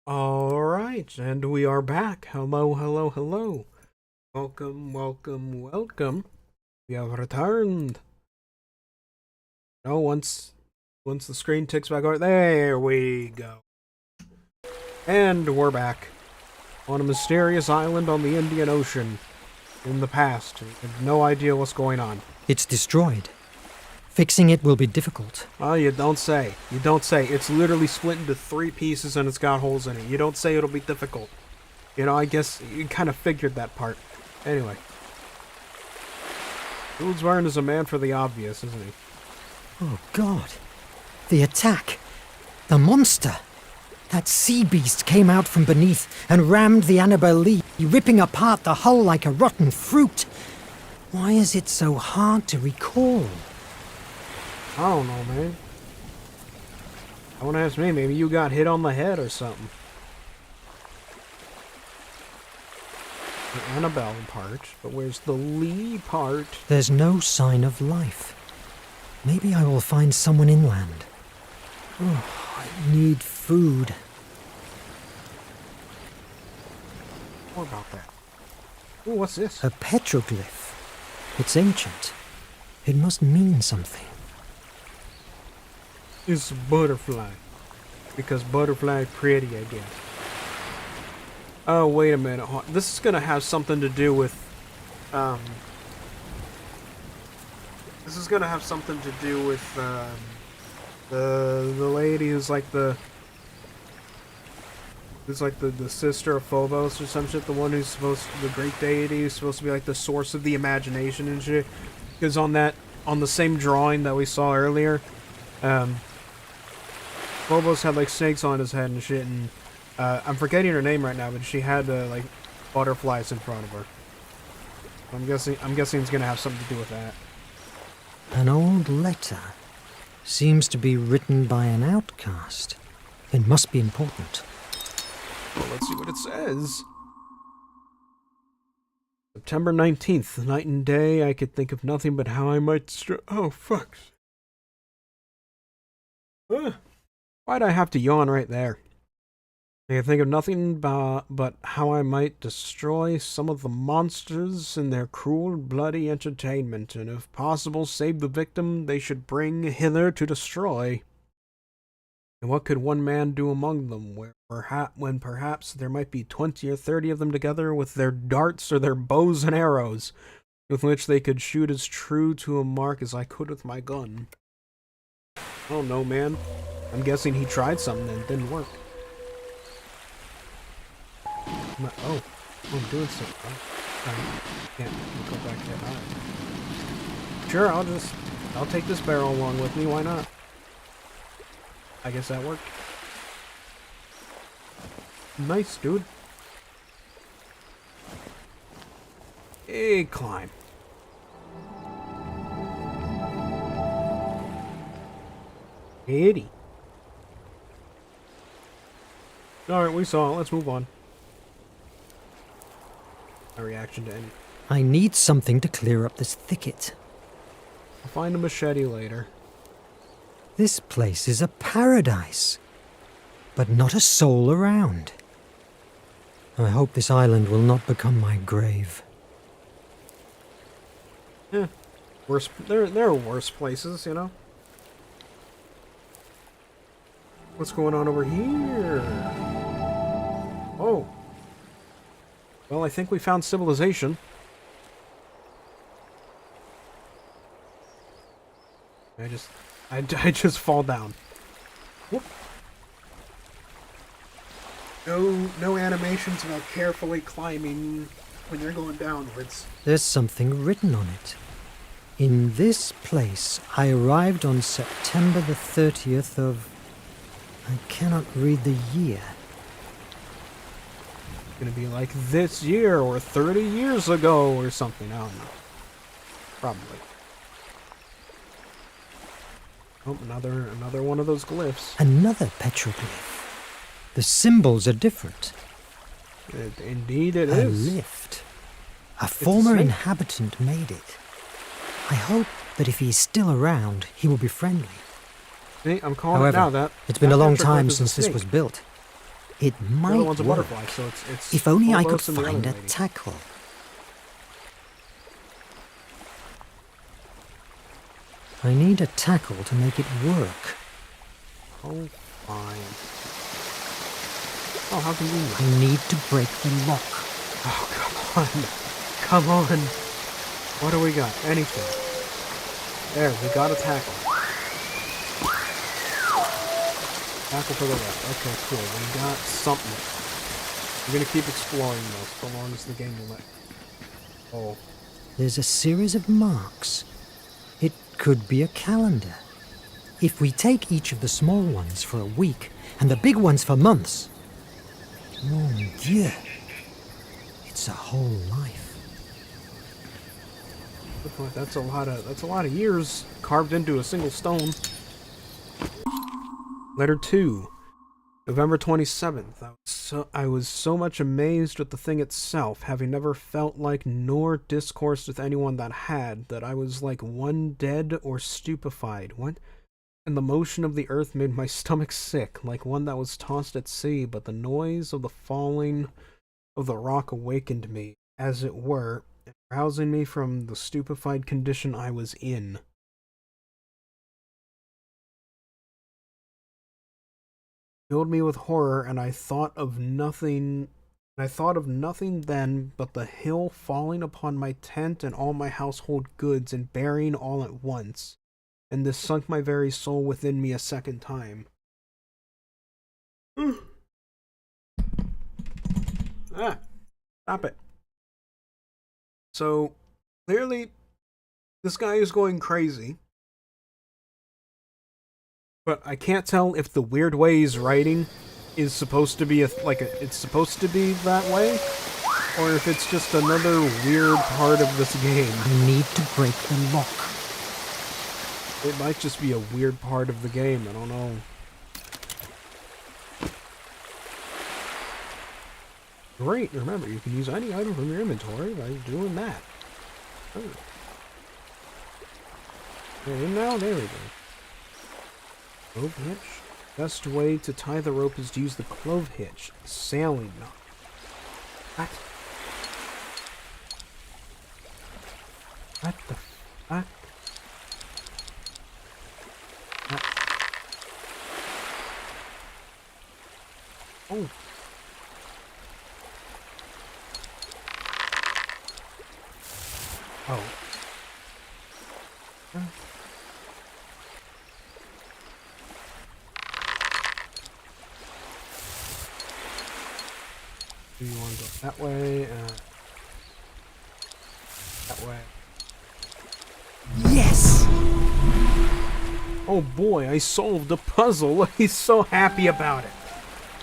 Alright, and we are back. Hello, hello, hello. Welcome, welcome, welcome. We have returned. Oh, once the screen ticks back over, there we go. And we're back. On a mysterious island on the Indian Ocean. In the past. We have no idea what's going on. It's destroyed. Fixing it will be difficult. Oh, you don't say. You don't say. It's literally split into 3 pieces and it's got holes in it. You don't say it'll be difficult. You know, I guess you kind of figured that part. Anyway. Jules Verne is a man for the obvious, isn't he? Oh, God. The attack. The monster. That sea beast came out from beneath and rammed the Annabelle Lee, ripping apart the hull like a rotten fruit. Why is it so hard to recall? I don't know, man. I want to ask me, maybe you got hit on the head or something. The Annabelle part, but where's the Lee part? There's no sign of life. Maybe I will find someone inland. Oh, I need food. What about that? Ooh, what's this? A petroglyph. It's ancient. It must mean something. It's butterfly. Because butterfly pretty, I guess. Oh, wait a minute. This is gonna have something to do with, This is gonna have something to do with, the lady who's like the... Who's like the sister of Phobos or some shit. The one who's supposed to, the great deity who's supposed to be like the source of the imagination and shit. Because on the same drawing that we saw earlier, Phobos had like snakes on his head and shit, and I'm forgetting her name right now, but she had like butterflies in front of her. I'm guessing it's gonna have something to do with that. An old letter. Seems to be written by an outcast. It must be important. Well, let's see what it says. September 19th, night and day, I could think of nothing but how I might oh, fuck. Why'd I have to yawn right there? I could think of nothing but how I might destroy some of the monsters in their cruel, bloody entertainment, and if possible, save the victim they should bring hither to destroy. And what could one man do among them, when perhaps there might be 20 or 30 of them together with their darts or their bows and arrows, with which they could shoot as true to a mark as I could with my gun? I don't know, man. I'm guessing he tried something and it didn't work. Oh, I'm doing something. I can't go back that high. Sure, I'll take this barrel along with me, why not? I guess that worked. Nice, dude. Hey, climb. Eddie. Alright, we saw it. Let's move on. My reaction to any. I need something to clear up this thicket. I'll find a machete later. This place is a paradise, but not a soul around. I hope this island will not become my grave. Yeah, worse. There are worse places, you know. What's going on over here? Oh. Well, I think we found civilization. I just fall down. Whoop. No animations about carefully climbing when you're going downwards. There's something written on it. In this place, I arrived on September the 30th of... I cannot read the year. It's gonna be like this year or 30 years ago or something. I don't know. Probably. Oh, another one of those glyphs. Another petroglyph. The symbols are different. Indeed it is. A lift. A former inhabitant made it. I hope But if he is still around, he will be friendly. See, I'm calling However, it now. That it's been a long petroglyph time is a since this snake. was built. It The might other one's a work. butterfly, so it's If only I could Phobos and the other find a lady. tackle. I need a tackle to make it work. Oh, fine. Oh, how convenient. I need to break the lock. Oh, come on. Come on. What do we got? Anything. There, we got a tackle. Tackle to the left. Okay, cool. We got something. We're gonna keep exploring though, so long as the game will let. Oh. There's a series of marks. It could be a calendar. If we take each of the small ones for a week and the big ones for months, mon Dieu, it's a whole life. That's a lot of years carved into a single stone. Letter 2. November 27th. I was so much amazed at the thing itself, having never felt like nor discoursed with anyone that had, that I was like one dead or stupefied. What? And the motion of the earth made my stomach sick, like one that was tossed at sea, but the noise of the falling of the rock awakened me, as it were, rousing me from the stupefied condition I was in. Filled me with horror, and I thought of nothing then but the hill falling upon my tent and all my household goods and burying all at once, and this sunk my very soul within me a second time. Stop it. So, clearly, this guy is going crazy. But I can't tell if the weird way he's writing is supposed to be it's supposed to be that way, or if it's just another weird part of this game. I need to break the lock. It might just be a weird part of the game, I don't know. Great, remember, you can use any item from your inventory by doing that. Oh. Okay, now, there we go. Clove hitch? Best way to tie the rope is to use the clove hitch, sailing knot. What? What the fuck? What? Oh. Oh. Huh? Do you want to go that way? That way. Yes! Oh boy, I solved the puzzle. He's so happy about it.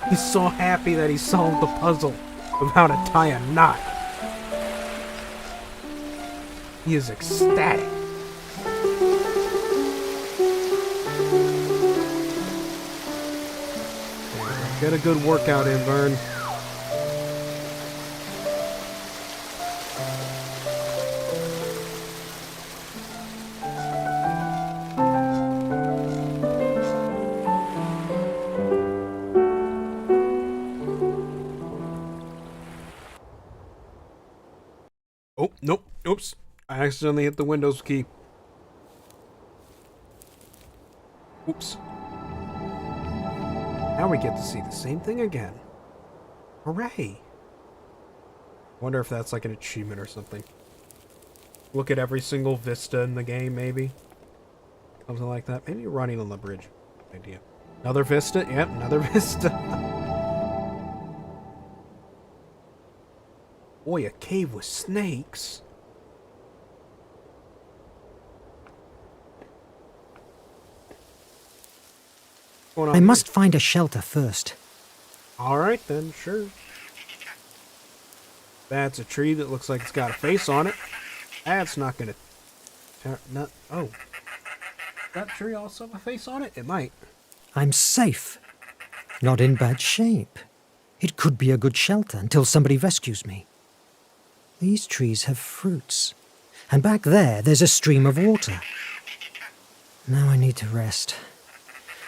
He's so happy that he solved the puzzle of how to tie a knot. He is ecstatic. Get a good workout in, Verne. Oh, nope. Oops. I accidentally hit the Windows key. Oops. Now we get to see the same thing again. Hooray. Wonder if that's like an achievement or something. Look at every single vista in the game, maybe. Something like that. Maybe running on the bridge. Idea. Another vista? Yep, another vista. Boy, a cave with snakes. I must find a shelter first. Alright then, sure. That's a tree that looks like it's got a face on it. That's not gonna... Oh. That tree also have a face on it? It might. I'm safe. Not in bad shape. It could be a good shelter until somebody rescues me. These trees have fruits. And back there's a stream of water. Now I need to rest.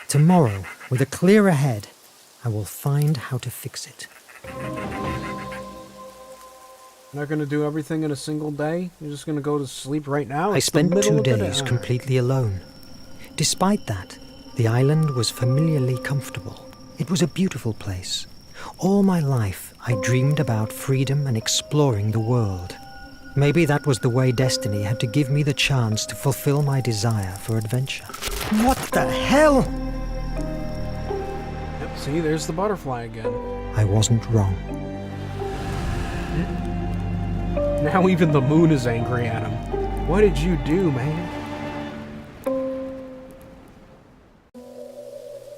Tomorrow, with a clearer head, I will find how to fix it. Not gonna do everything in a single day? You're just gonna go to sleep right now? I It's the spent middle 2 of the days day. completely alone. Despite that, the island was familiarly comfortable. It was a beautiful place. All my life, I dreamed about freedom and exploring the world. Maybe that was the way destiny had to give me the chance to fulfill my desire for adventure. What the hell? Yep, see, there's the butterfly again. I wasn't wrong. Now even the moon is angry at him. What did you do, man?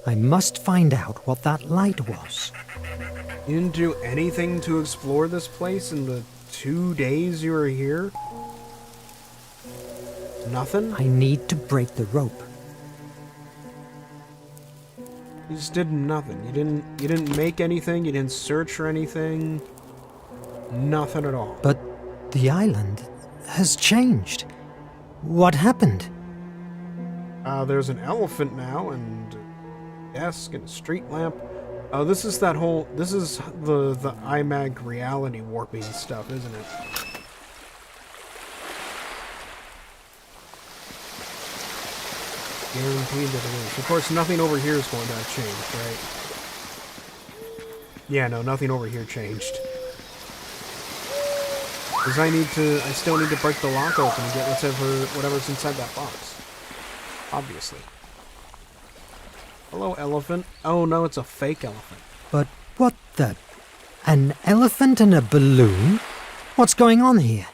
I must find out what that light was. You didn't do anything to explore this place in the 2 days you were here? Nothing? I need to break the rope. You just did nothing. You didn't make anything, you didn't search for anything. Nothing at all. But the island has changed. What happened? There's an elephant now, and a desk, and a street lamp. This is the IMAG reality warping stuff, isn't it? Guaranteed that it is. Of course, nothing over here is going to have changed, right? Yeah, no, nothing over here changed. Because I still need to break the lock open and get whatever's inside that box. Obviously. Hello, elephant. Oh no, it's a fake elephant. But what the... An elephant and a balloon? What's going on here?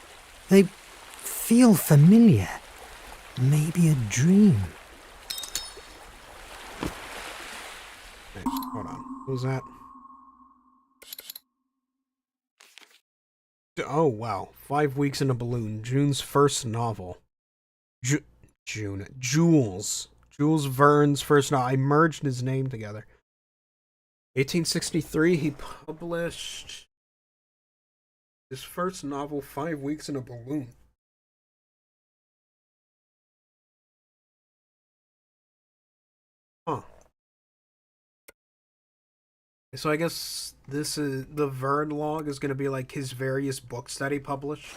They feel familiar. Maybe a dream. Hey, hold on. What was that? Oh, wow. 5 weeks in a balloon. June's first novel. Jules Verne's first novel. I merged his name together. 1863, he published his first novel, 5 weeks in a balloon. Huh. So I guess this is the Verne log is going to be like his various books that he published.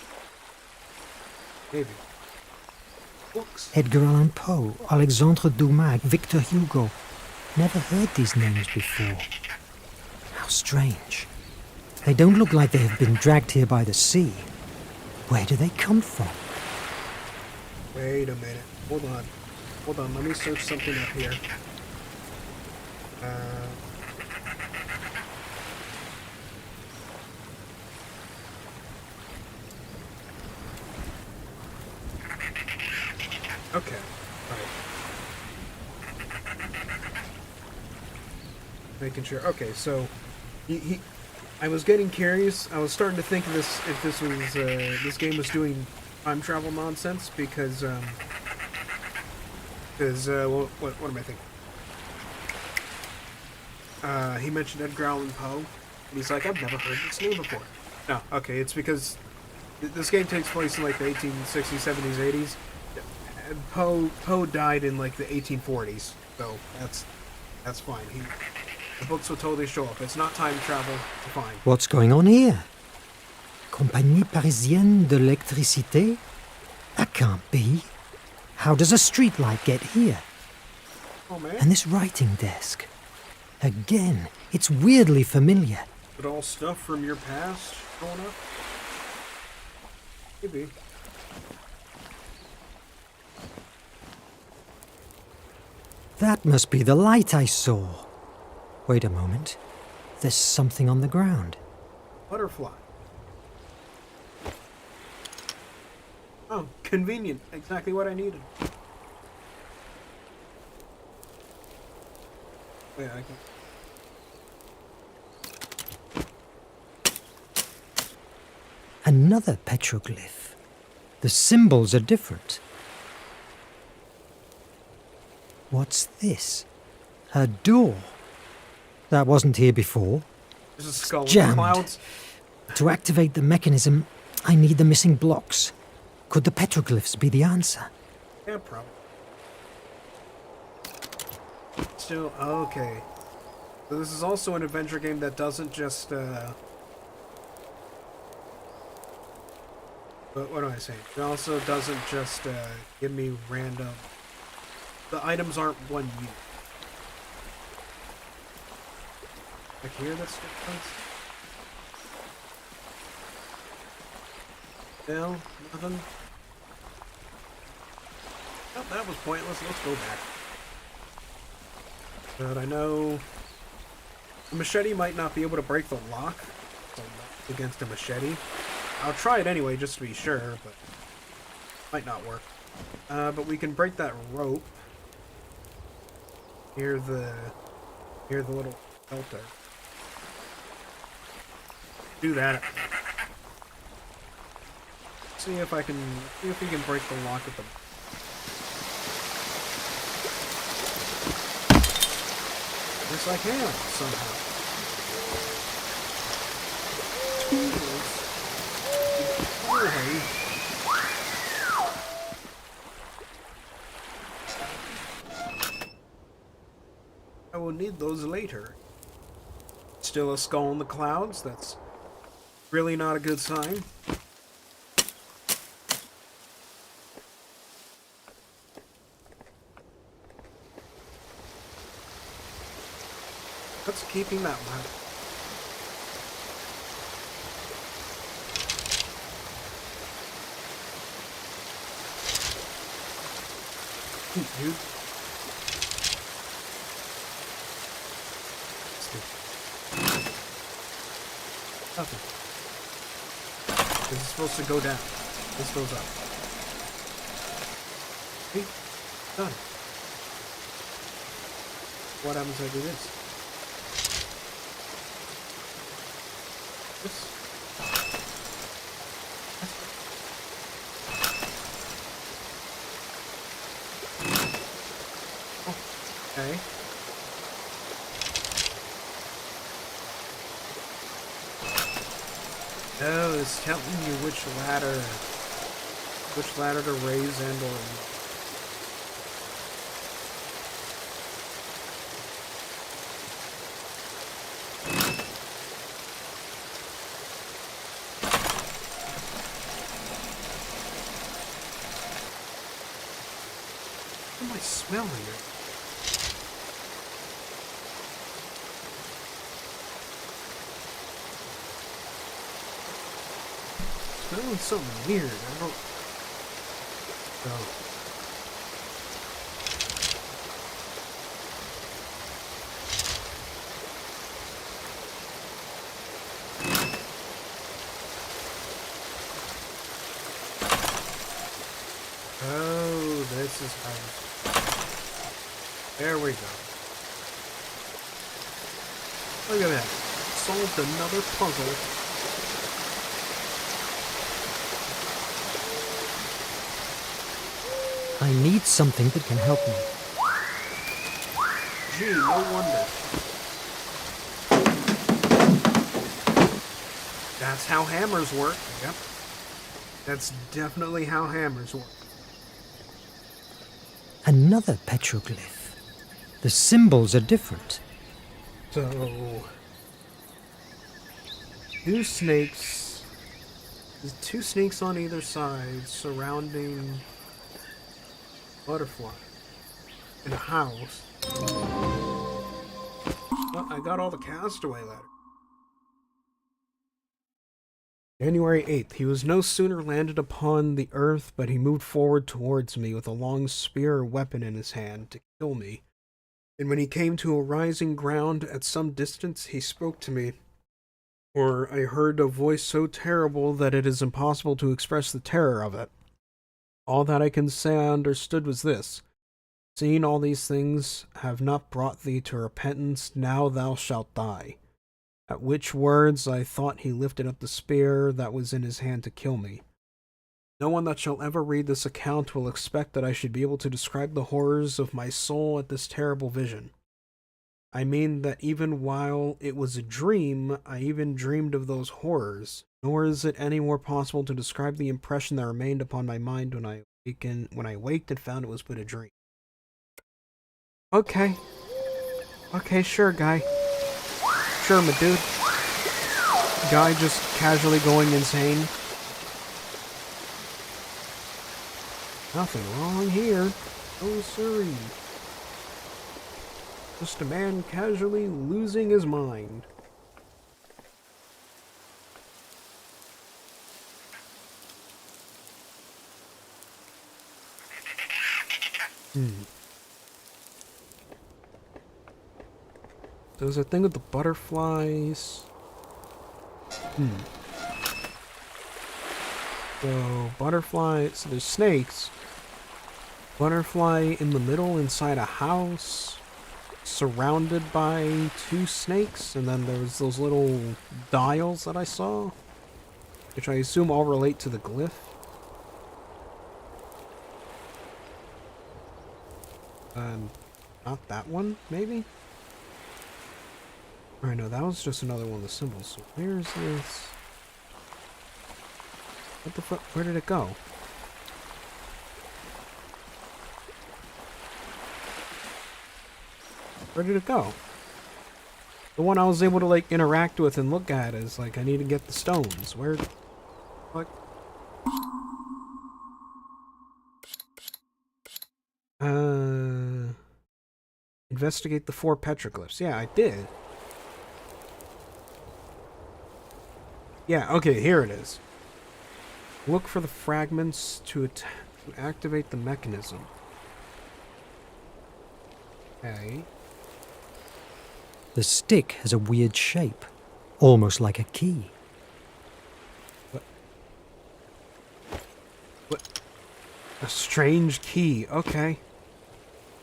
Maybe. Books. Edgar Allan Poe, Alexandre Dumas, Victor Hugo. Never heard these names before. How strange. They don't look like they have been dragged here by the sea. Where do they come from? Wait a minute. Hold on. Let me search something up here. Okay. Right. Making sure. Okay, so I was getting curious. I was starting to think of this if this was this game was doing time travel nonsense because what am I thinking? He mentioned Edgar Allan Poe, and he's like, I've never heard this name before. No, okay, it's because this game takes place in like the 1860s, 70s, 80s. Poe died in like the 1840s, so that's fine. The books will totally show up. It's not time travel. Fine. What's going on here? Compagnie Parisienne de l'Électricité? That can't be. How does a streetlight get here? Oh man. And this writing desk. Again, it's weirdly familiar. Is it all stuff from your past growing up? Maybe. That must be the light I saw. Wait a moment. There's something on the ground. Butterfly. Oh, convenient. Exactly what I needed. Wait, I can... Another petroglyph. The symbols are different. What's this? A door. That wasn't here before. There's a skull jammed. in the clouds. To activate the mechanism, I need the missing blocks. Could the petroglyphs be the answer? Yeah, probably. Still, okay. So this is also an adventure game that doesn't just, what am I saying? It also doesn't just, give me random... The items aren't one use. Like here, that's different. No, nothing. Oh, that was pointless. Let's go back. But I know a machete might not be able to break the lock against a machete. I'll try it anyway, just to be sure, but might not work. But we can break that rope. Near the little shelter. Do that. See if we can break the lock at the. Yes, I can somehow. I will need those later. Still a skull in the clouds. That's really not a good sign. What's keeping that ladder? Dude. Nothing. This is supposed to go down. This goes up. See? Done. What happens if I do this? This. Oh, okay. No, it's telling you which ladder to raise and or what am I smelling it? Smelling something weird. I don't. Oh. Oh, this is how. There we go. Look at that. Solved another puzzle. I need something that can help me. Gee, no wonder. That's how hammers work. Yep. That's definitely how hammers work. Another petroglyph. The symbols are different. So, two snakes. There's two snakes on either side surrounding butterfly in a house. Well, I got all the castaway letters. January 8th. He was no sooner landed upon the earth, but he moved forward towards me with a long spear or weapon in his hand to kill me. And when he came to a rising ground at some distance, he spoke to me. For I heard a voice so terrible that it is impossible to express the terror of it. All that I can say I understood was this: seeing all these things have not brought thee to repentance, now thou shalt die. At which words I thought he lifted up the spear that was in his hand to kill me. No one that shall ever read this account will expect that I should be able to describe the horrors of my soul at this terrible vision. I mean that even while it was a dream, I even dreamed of those horrors. Nor is it any more possible to describe the impression that remained upon my mind when I waked and found it was but a dream. Okay. Okay, sure, guy. Sure, my dude. Guy just casually going insane. Nothing wrong here. Oh, sorry. Just a man casually losing his mind. There's a thing with the butterflies. So, butterflies, so there's snakes. Butterfly in the middle inside a house, surrounded by 2 snakes, and then there's those little dials that I saw, which I assume all relate to the glyph. Not that one, maybe? Alright, no, that was just another one of the symbols. So where's this? What the fuck? Where did it go? Where did it go? The one I was able to, like, interact with and look at is, like, I need to get the stones. Where? What? Investigate the 4 petroglyphs. Yeah, I did. Yeah, okay, here it is. Look for the fragments to activate the mechanism. Okay. The stick has a weird shape, almost like a key. What? A strange key. Okay.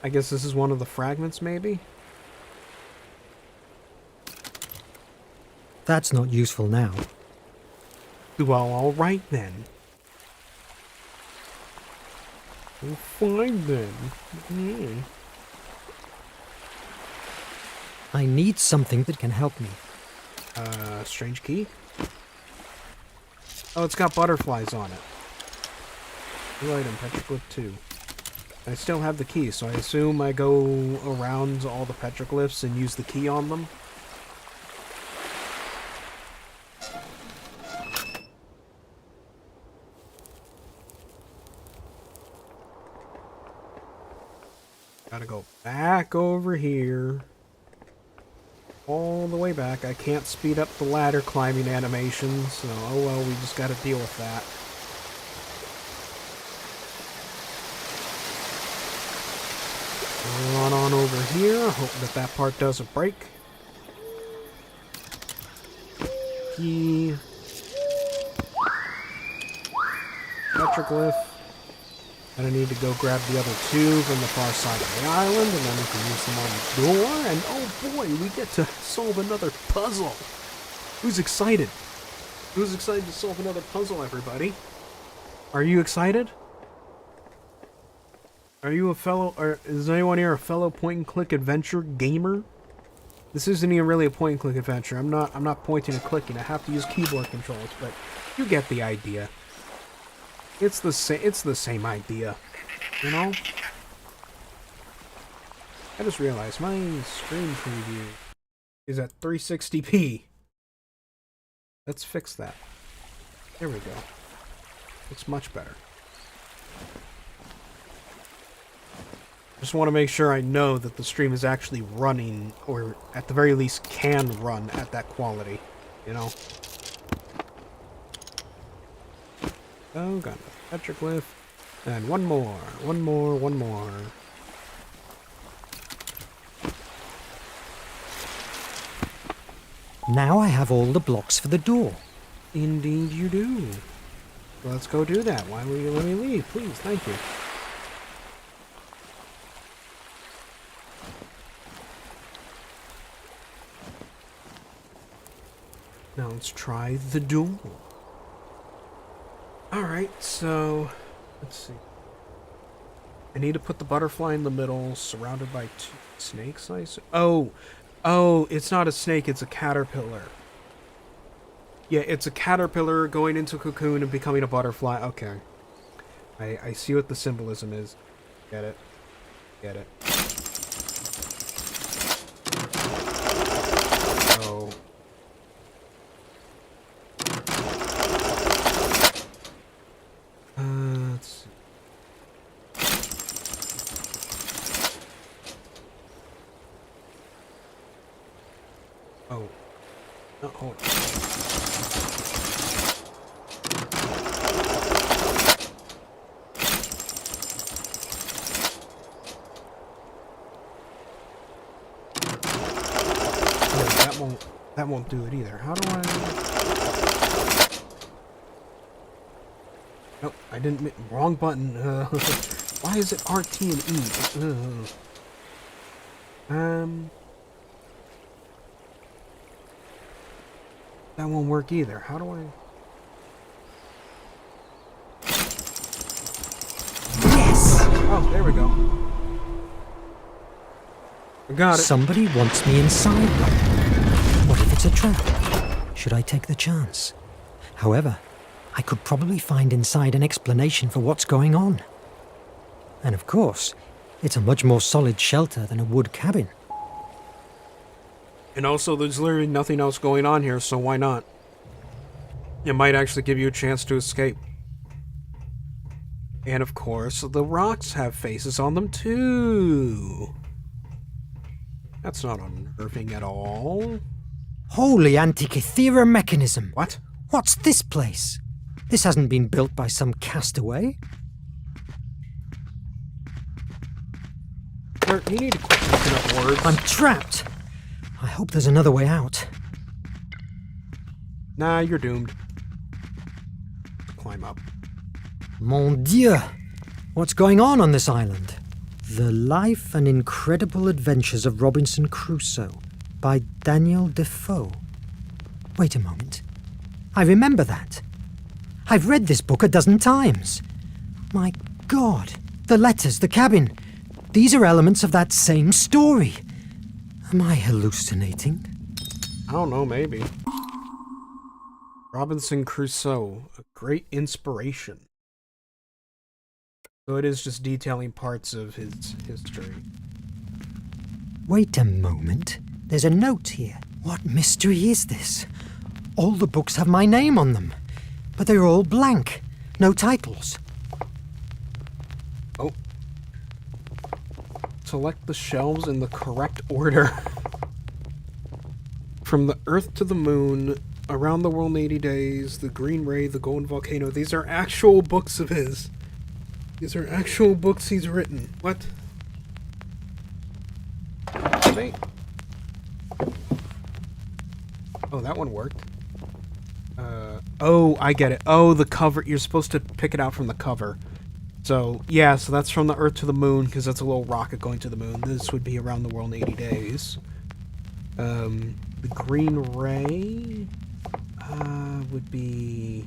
I guess this is one of the fragments, maybe? That's not useful now. Well, alright then. Well, fine then. I need something that can help me. Strange key? Oh, it's got butterflies on it. New item, petroglyph 2. I still have the key, so I assume I go around all the petroglyphs and use the key on them. Gotta go back over here. All the way back. I can't speed up the ladder climbing animation, so oh well, we just gotta deal with that. Run on over here. Hope that that part doesn't break. Key. Petroglyph. And I need to go grab the other 2 from the far side of the island, and then we can use them on the door, and oh boy, we get to solve another puzzle! Who's excited? Who's excited to solve another puzzle, everybody? Are you excited? Are you a fellow, or is anyone here a fellow point-and-click adventure gamer? This isn't even really a point-and-click adventure. I'm not pointing and clicking. I have to use keyboard controls, but you get the idea. It's the same idea, you know? I just realized my screen preview is at 360p. Let's fix that. There we go. Looks much better. Just want to make sure I know that the stream is actually running, or at the very least can run at that quality, you know? Oh, got a petroglyph. And one more. Now I have all the blocks for the door. Indeed you do. Let's go do that. Why will you let me leave? Please, thank you. Now let's try the door. Alright, so let's see. I need to put the butterfly in the middle, surrounded by 2 snakes, I assume. Oh, it's not a snake, it's a caterpillar. Yeah, it's a caterpillar going into a cocoon and becoming a butterfly. Okay. I see what the symbolism is. Get it. Get it. Oh. Let's see. Oh. No, hold on. That won't do it either. How do I... Nope, I didn't... Wrong button. Why is it RT and E? That won't work either. How do I... Yes! Oh, there we go. I got it. Somebody wants me inside. What if it's a trap? Should I take the chance? However, I could probably find inside an explanation for what's going on. And of course, it's a much more solid shelter than a wood cabin. And also, there's literally nothing else going on here, so why not? It might actually give you a chance to escape. And of course, the rocks have faces on them too. That's not unnerving at all. Holy Antikythera mechanism! What? What's this place? This hasn't been built by some castaway. Kurt, you need to quit making up words. I'm trapped! I hope there's another way out. Nah, you're doomed. Climb up. Mon Dieu! What's going on this island? The Life and Incredible Adventures of Robinson Crusoe by Daniel Defoe. Wait a moment. I remember that. I've read this book a dozen times. My God, the letters, the cabin. These are elements of that same story. Am I hallucinating? I don't know, maybe. Robinson Crusoe, a great inspiration. So it is just detailing parts of his history. Wait a moment. There's a note here. What mystery is this? All the books have my name on them, but they're all blank. No titles. Oh. Select the shelves in the correct order. From the Earth to the Moon, Around the World in 80 Days, The Green Ray, The Golden Volcano. These are actual books of his. These are actual books he's written. What? Wait. Oh, that one worked. Oh, I get it. Oh, the cover. You're supposed to pick it out from the cover. So, yeah, so that's From the Earth to the Moon, because that's a little rocket going to the moon. This would be Around the World in 80 Days. The Green Ray would be...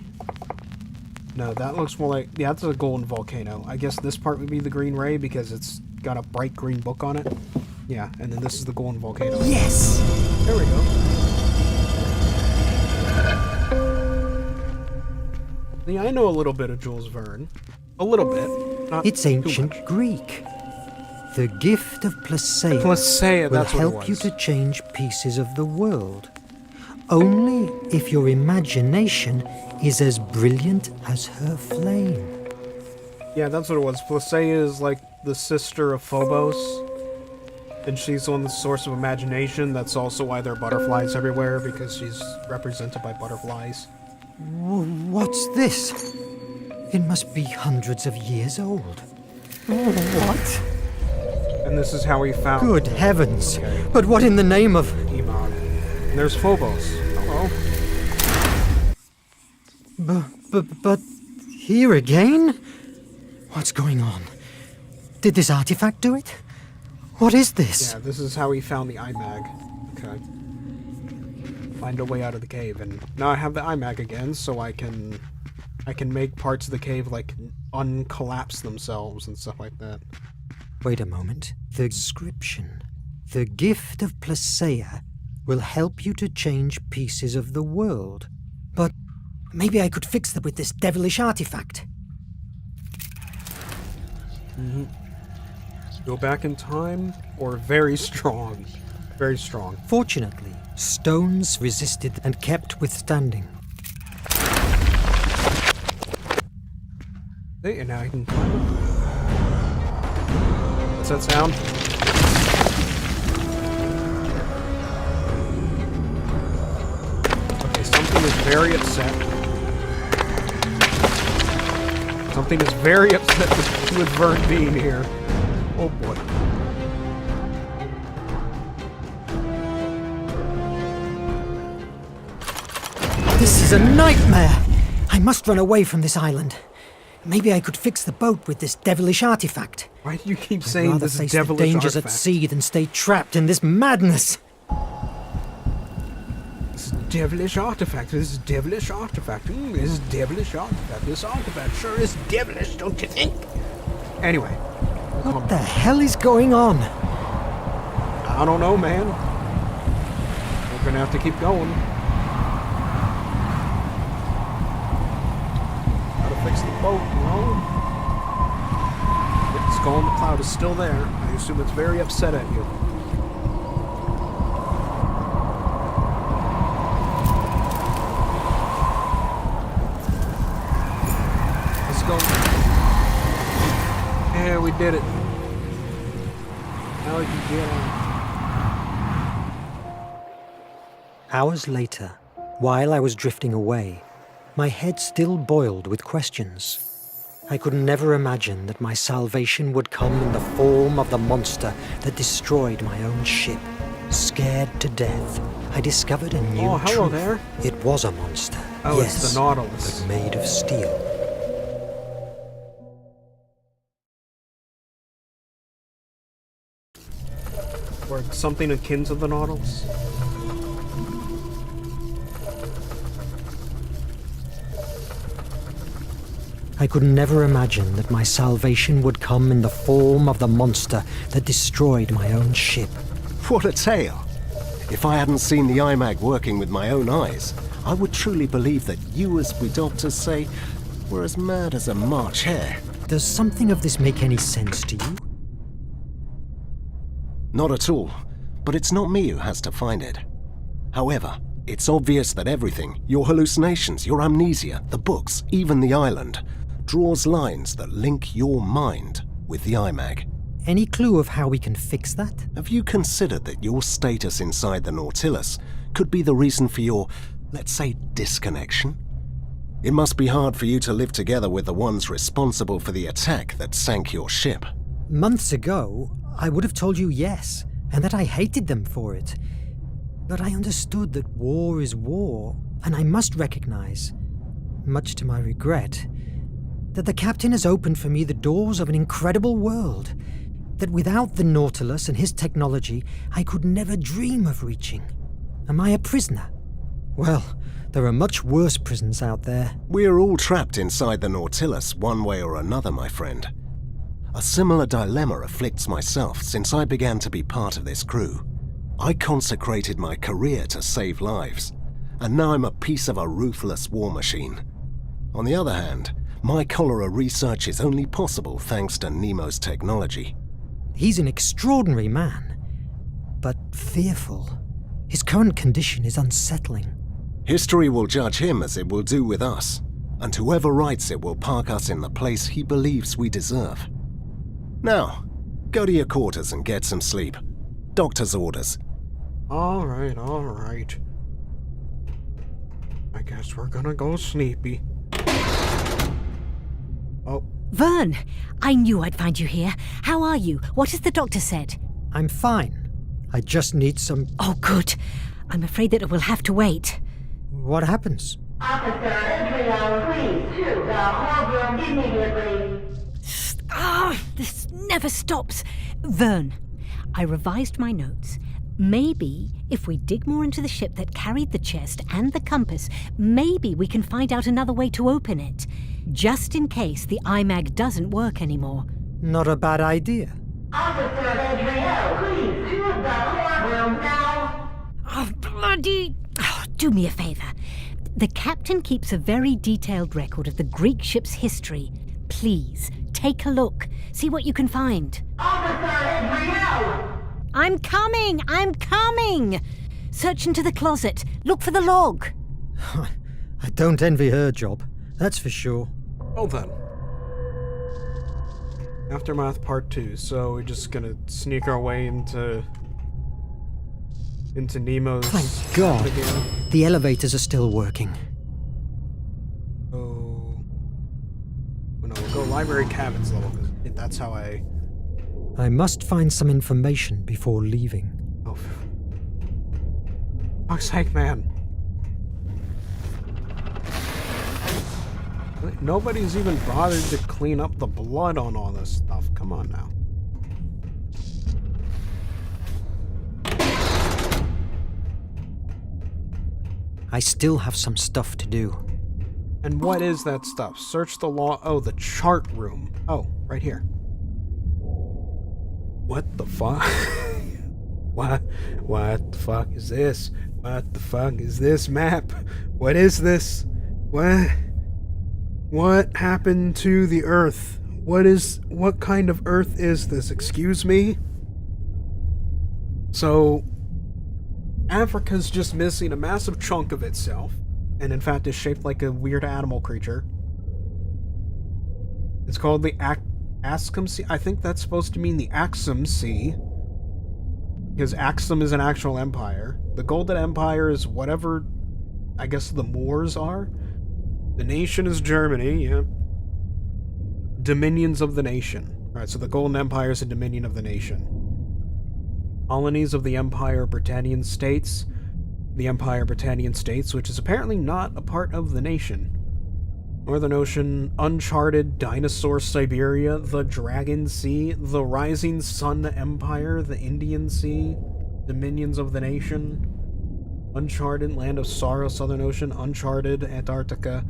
No, that looks more like... Yeah, that's a golden volcano. I guess this part would be the Green Ray because it's got a bright green book on it. Yeah, and then this is the golden volcano. Yes! There we go. Yeah, I know a little bit of Jules Verne. A little bit. Not it's ancient much. Greek. The gift of Placeia Placeia, will that's what it help was. you to change pieces of the world. Only if your imagination is as brilliant as her flame. Yeah, that's what it was. Placeia is like the sister of Phobos. And she's the one that's the source of imagination. That's also why there are butterflies everywhere, because she's represented by butterflies. What's this? It must be hundreds of years old. What? And this is how he found... Good heavens! But what in the name of... Emon. And there's Phobos. Hello. But here again? What's going on? Did this artifact do it? What is this? Yeah, this is how he found the iMag. Okay. Find a way out of the cave, and now I have the iMag again, so I can I can make parts of the cave, like, uncollapse themselves and stuff like that. Wait a moment. The inscription. The gift of Placeia will help you to change pieces of the world. But maybe I could fix them with this devilish artifact. Mm-hmm. Go back in time, or very strong. Very strong. Fortunately, stones resisted and kept withstanding. Hey, and now I can climb it. What's that sound? Okay, something is very upset. Something is very upset with Verne being here. Oh boy. This is a nightmare! I must run away from this island. Maybe I could fix the boat with this devilish artifact. Why do you keep saying this face devilish the dangers artifact? at sea than stay trapped in this madness. This devilish artifact. This is devilish artifact. This is devilish artifact. This artifact sure is devilish, don't you think? Anyway. What the hell is going on? I don't know, man. We're gonna have to keep going. Fix the boat, you know? The skull in the cloud is still there. I assume it's very upset at you. Let's go. Yeah, we did it. How did you get on? Hours later, while I was drifting away, my head still boiled with questions. I could never imagine that my salvation would come in the form of the monster that destroyed my own ship. Scared to death, I discovered a new truth. Hello there. It was a monster. Oh, yes, it's the Nautilus. but made of steel. Or something akin to the Nautilus. I could never imagine that my salvation would come in the form of the monster that destroyed my own ship. What a tale! If I hadn't seen the IMAG working with my own eyes, I would truly believe that you, as we doctors say, were as mad as a March hare. Does something of this make any sense to you? Not at all, but it's not me who has to find it. However, it's obvious that everything, your hallucinations, your amnesia, the books, even the island, draws lines that link your mind with the IMAG. Any clue of how we can fix that? Have you considered that your status inside the Nautilus could be the reason for your, let's say, disconnection? It must be hard for you to live together with the ones responsible for the attack that sank your ship. Months ago, I would have told you yes, and that I hated them for it. But I understood that war is war, and I must recognize, much to my regret, that the captain has opened for me the doors of an incredible world that without the Nautilus and his technology, I could never dream of reaching. Am I a prisoner? Well, there are much worse prisons out there. We're all trapped inside the Nautilus one way or another, my friend. A similar dilemma afflicts myself since I began to be part of this crew. I consecrated my career to save lives, and now I'm a piece of a ruthless war machine. On the other hand, my cholera research is only possible thanks to Nemo's technology. He's an extraordinary man, but fearful. His current condition is unsettling. History will judge him as it will do with us, and whoever writes it will park us in the place he believes we deserve. Now, go to your quarters and get some sleep. Doctor's orders. All right. I guess we're gonna go sleepy. Oh. Verne! I knew I'd find you here. How are you? What has the doctor said? I'm fine. I just need some... Oh, good. I'm afraid that it will have to wait. What happens? Officer, entry please to the whole room immediately. This never stops. Verne, I revised my notes. Maybe, if we dig more into the ship that carried the chest and the compass, maybe we can find out another way to open it. Just in case the IMAG doesn't work anymore. Not a bad idea. Officer Adriel, please, to the courtroom now. Oh, bloody... Oh, do me a favor. The captain keeps a very detailed record of the Greek ship's history. Please, take a look. See what you can find. Officer Adriel! I'm coming! Search into the closet. Look for the log. I don't envy her job, that's for sure. Well then. Aftermath Part 2. So we're just gonna sneak our way into Nemo's... Thank God. Again. The elevators are still working. Oh... No, we'll go library cabins level, because that's how I must find some information before leaving. Oh, fuck's sake, man. Nobody's even bothered to clean up the blood on all this stuff. Come on now. I still have some stuff to do. And what is that stuff? Search the law. Oh, the chart room. Oh, right here. What the fuck? What the fuck is this? What the fuck is this map? What is this? What happened to the Earth? What kind of Earth is this? Excuse me? So, Africa's just missing a massive chunk of itself, and in fact is shaped like a weird animal creature. It's called the Ascom Sea. I think that's supposed to mean the Axum Sea, because Axum is an actual empire. The Golden Empire is whatever, I guess, the Moors are. The nation is Germany, yeah. Dominions of the nation. Right, so the Golden Empire is a dominion of the nation. Colonies of the Empire Britannian States. The Empire Britannian States, which is apparently not a part of the nation. Northern Ocean, Uncharted, Dinosaur Siberia, the Dragon Sea, the Rising Sun Empire, the Indian Sea, Dominions of the Nation, Uncharted, Land of Sorrow, Southern Ocean, Uncharted, Antarctica,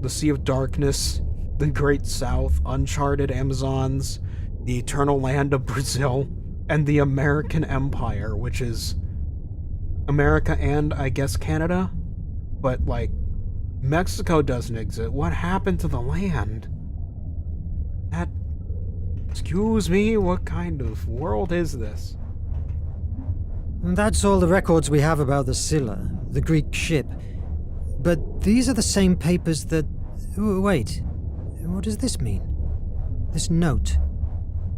the Sea of Darkness, the Great South, Uncharted, Amazons, the Eternal Land of Brazil, and the American Empire, which is America and, I guess, Canada? But, like, Mexico doesn't exist. What happened to the land? Excuse me, what kind of world is this? That's all the records we have about the Scylla, the Greek ship. But these are the same papers that... Wait, what does this mean? This note.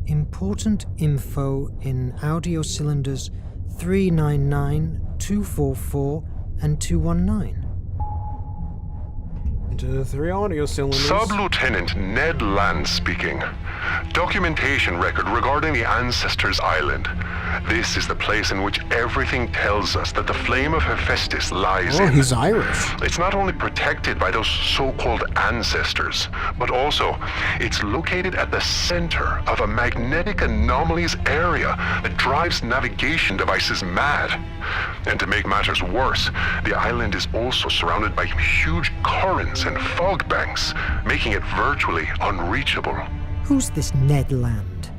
Important info in audio cylinders 399, 244, and 219. Into 3 audio cylinders. Sub-Lieutenant Ned Land speaking. Documentation record regarding the Ancestors Island. This is the place in which everything tells us that the flame of Hephaestus lies in. Oh, he's Irish. It's not only protected by those so-called ancestors, but also it's located at the center of a magnetic anomalies area that drives navigation devices mad. And to make matters worse, the island is also surrounded by huge currents and fog banks, making it virtually unreachable. Who's this Ned Land?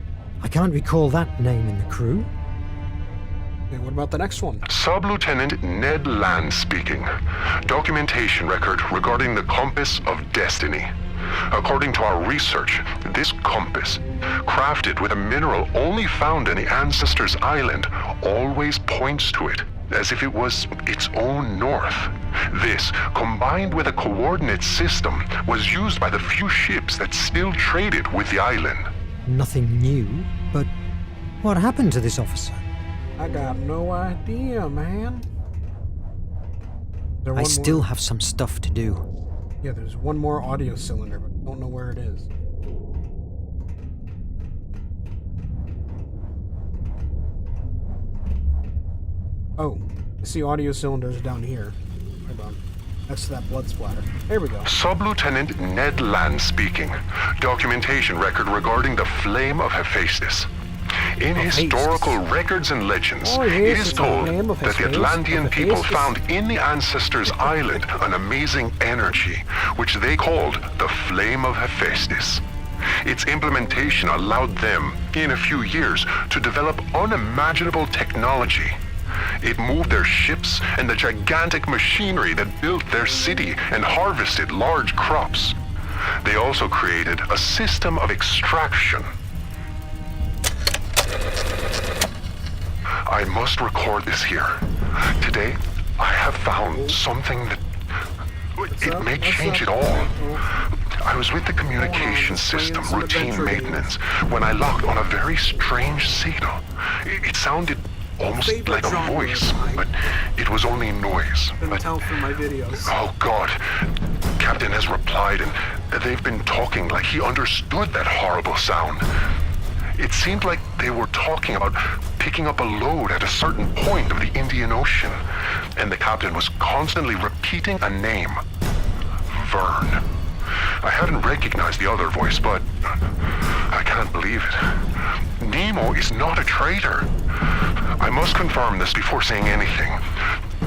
I can't recall that name in the crew. Okay, what about the next one? Sub-Lieutenant Ned Land speaking. Documentation record regarding the Compass of Destiny. According to our research, this compass, crafted with a mineral only found in the Ancestors Island, always points to it, as if it was its own north. This, combined with a coordinate system, was used by the few ships that still traded with the island. Nothing new, but what happened to this officer? I got no idea, man. I still have some stuff to do. Yeah, there's one more audio cylinder, but I don't know where it is. Oh, I see audio cylinders down here. Hold on. Next to that blood splatter. There we go. Sub-Lieutenant Ned Land speaking. Documentation record regarding the flame of Hephaestus. In historical records and legends, Oh, it yes, is it's a told name of that the his face, Atlantean of the people face. found in the ancestors' island an amazing energy, which they called the Flame of Hephaestus. Its implementation allowed them, in a few years, to develop unimaginable technology. It moved their ships and the gigantic machinery that built their city and harvested large crops. They also created a system of extraction. I must record this here. Today, I have found something that... It may change it all. I was with the communications system routine maintenance when I locked on a very strange signal. It sounded almost like a voice, but it was only noise. Couldn't tell from my videos. Oh God. Captain has replied and they've been talking like he understood that horrible sound. It seemed like they were talking about picking up a load at a certain point of the Indian Ocean, and the captain was constantly repeating a name. Verne. I hadn't recognized the other voice, but I can't believe it. Nemo is not a traitor. I must confirm this before saying anything.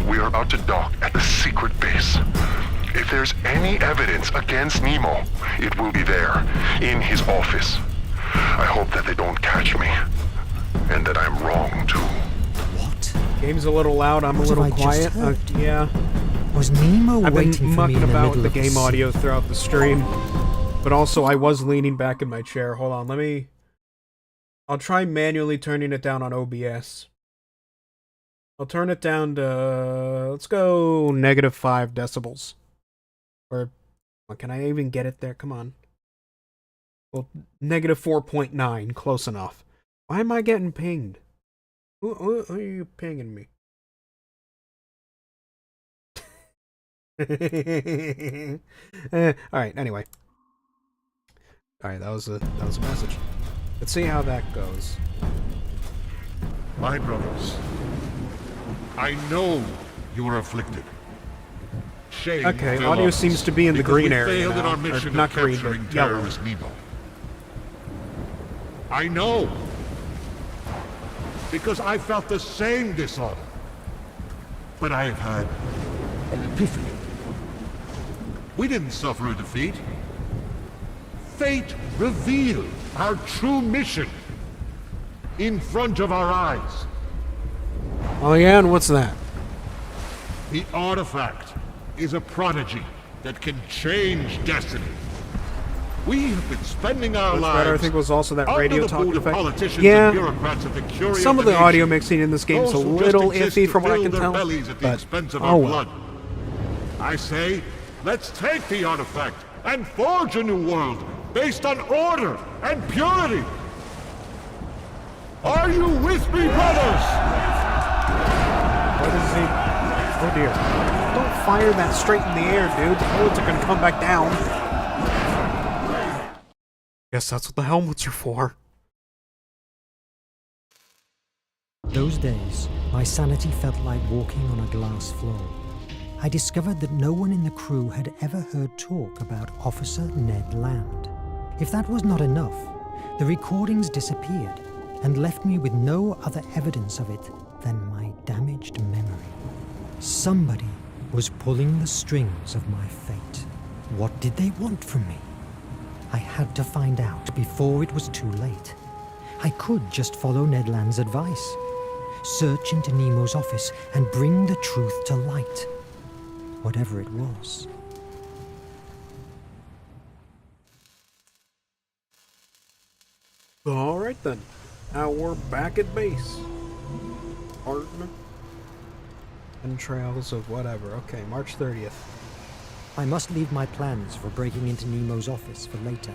We are about to dock at the secret base. If there's any evidence against Nemo, it will be there, in his office. I hope that they don't catch me, and that I'm wrong too. What? Game's a little loud, I'm a What have little I just quiet. heard? Yeah. Was Nemo I've waiting been for me mucking in the about middle the of the game sea? audio throughout the stream. But also, I was leaning back in my chair. Hold on, I'll try manually turning it down on OBS. I'll turn it down to... let's go -5 decibels. Or... can I even get it there? Come on. Well, -4.9. Close enough. Why am I getting pinged? Who are you pinging me? Alright, anyway. Alright, that was a message. Let's see how that goes. My brothers, I know you are afflicted. Shame Okay, fill audio us seems to be in the because green we area failed in now. our Or mission not of green, capturing but yellow. terrorist Nemo. I know, because I felt the same dishonor. But I have had an epiphany. We didn't suffer a defeat. Fate revealed our true mission in front of our eyes. Oh yeah, and what's that? The artifact is a prodigy that can change destiny. We have been spending our What's lives better, I think, was also that under radio the talking boot of effect. politicians Yeah, and bureaucrats of the curie some of the nation. audio mixing in this game is a Those who just little exist iffy to from what I fill can their tell. bellies at the But, expense of oh our well. blood. I say, let's take the artifact and forge a new world based on order and purity. Are you with me, brothers? What is he? Oh dear. Don't fire that straight in the air, dude. The bullets are gonna come back down. Guess that's what the helmets are for. Those days, my sanity felt like walking on a glass floor. I discovered that no one in the crew had ever heard talk about Officer Ned Land. If that was not enough, the recordings disappeared and left me with no other evidence of it than my damaged memory. Somebody was pulling the strings of my fate. What did they want from me? I had to find out before it was too late. I could just follow Ned Land's advice. Search into Nemo's office and bring the truth to light. Whatever it was. Alright then. Now we're back at base. Partner. Entrails of whatever. Okay, March 30th. I must leave my plans for breaking into Nemo's office for later.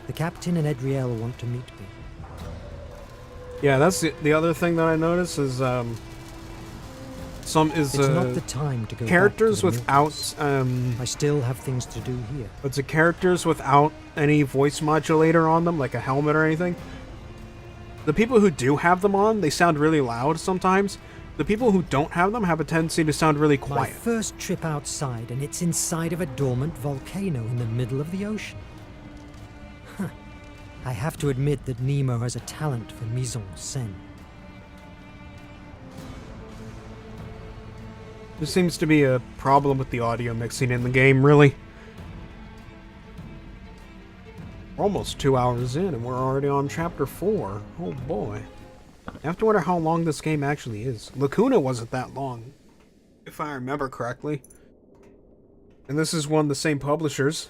The captain and Edriel want to meet me. Yeah, that's the other thing that I noticed is It's not the time to go characters back to the without I still have things to do here. But the characters without any voice modulator on them, like a helmet or anything. The people who do have them on, they sound really loud sometimes. The people who don't have them have a tendency to sound really My quiet. first trip outside, and it's inside of a dormant volcano in the middle of the ocean. Huh. I have to admit that Nemo has a talent for mise en scène. There seems to be a problem with the audio mixing in the game, really. We're almost 2 hours in, and we're already on chapter 4. Oh boy. I have to wonder how long this game actually is. Lacuna wasn't that long, if I remember correctly. And this is one of the same publishers.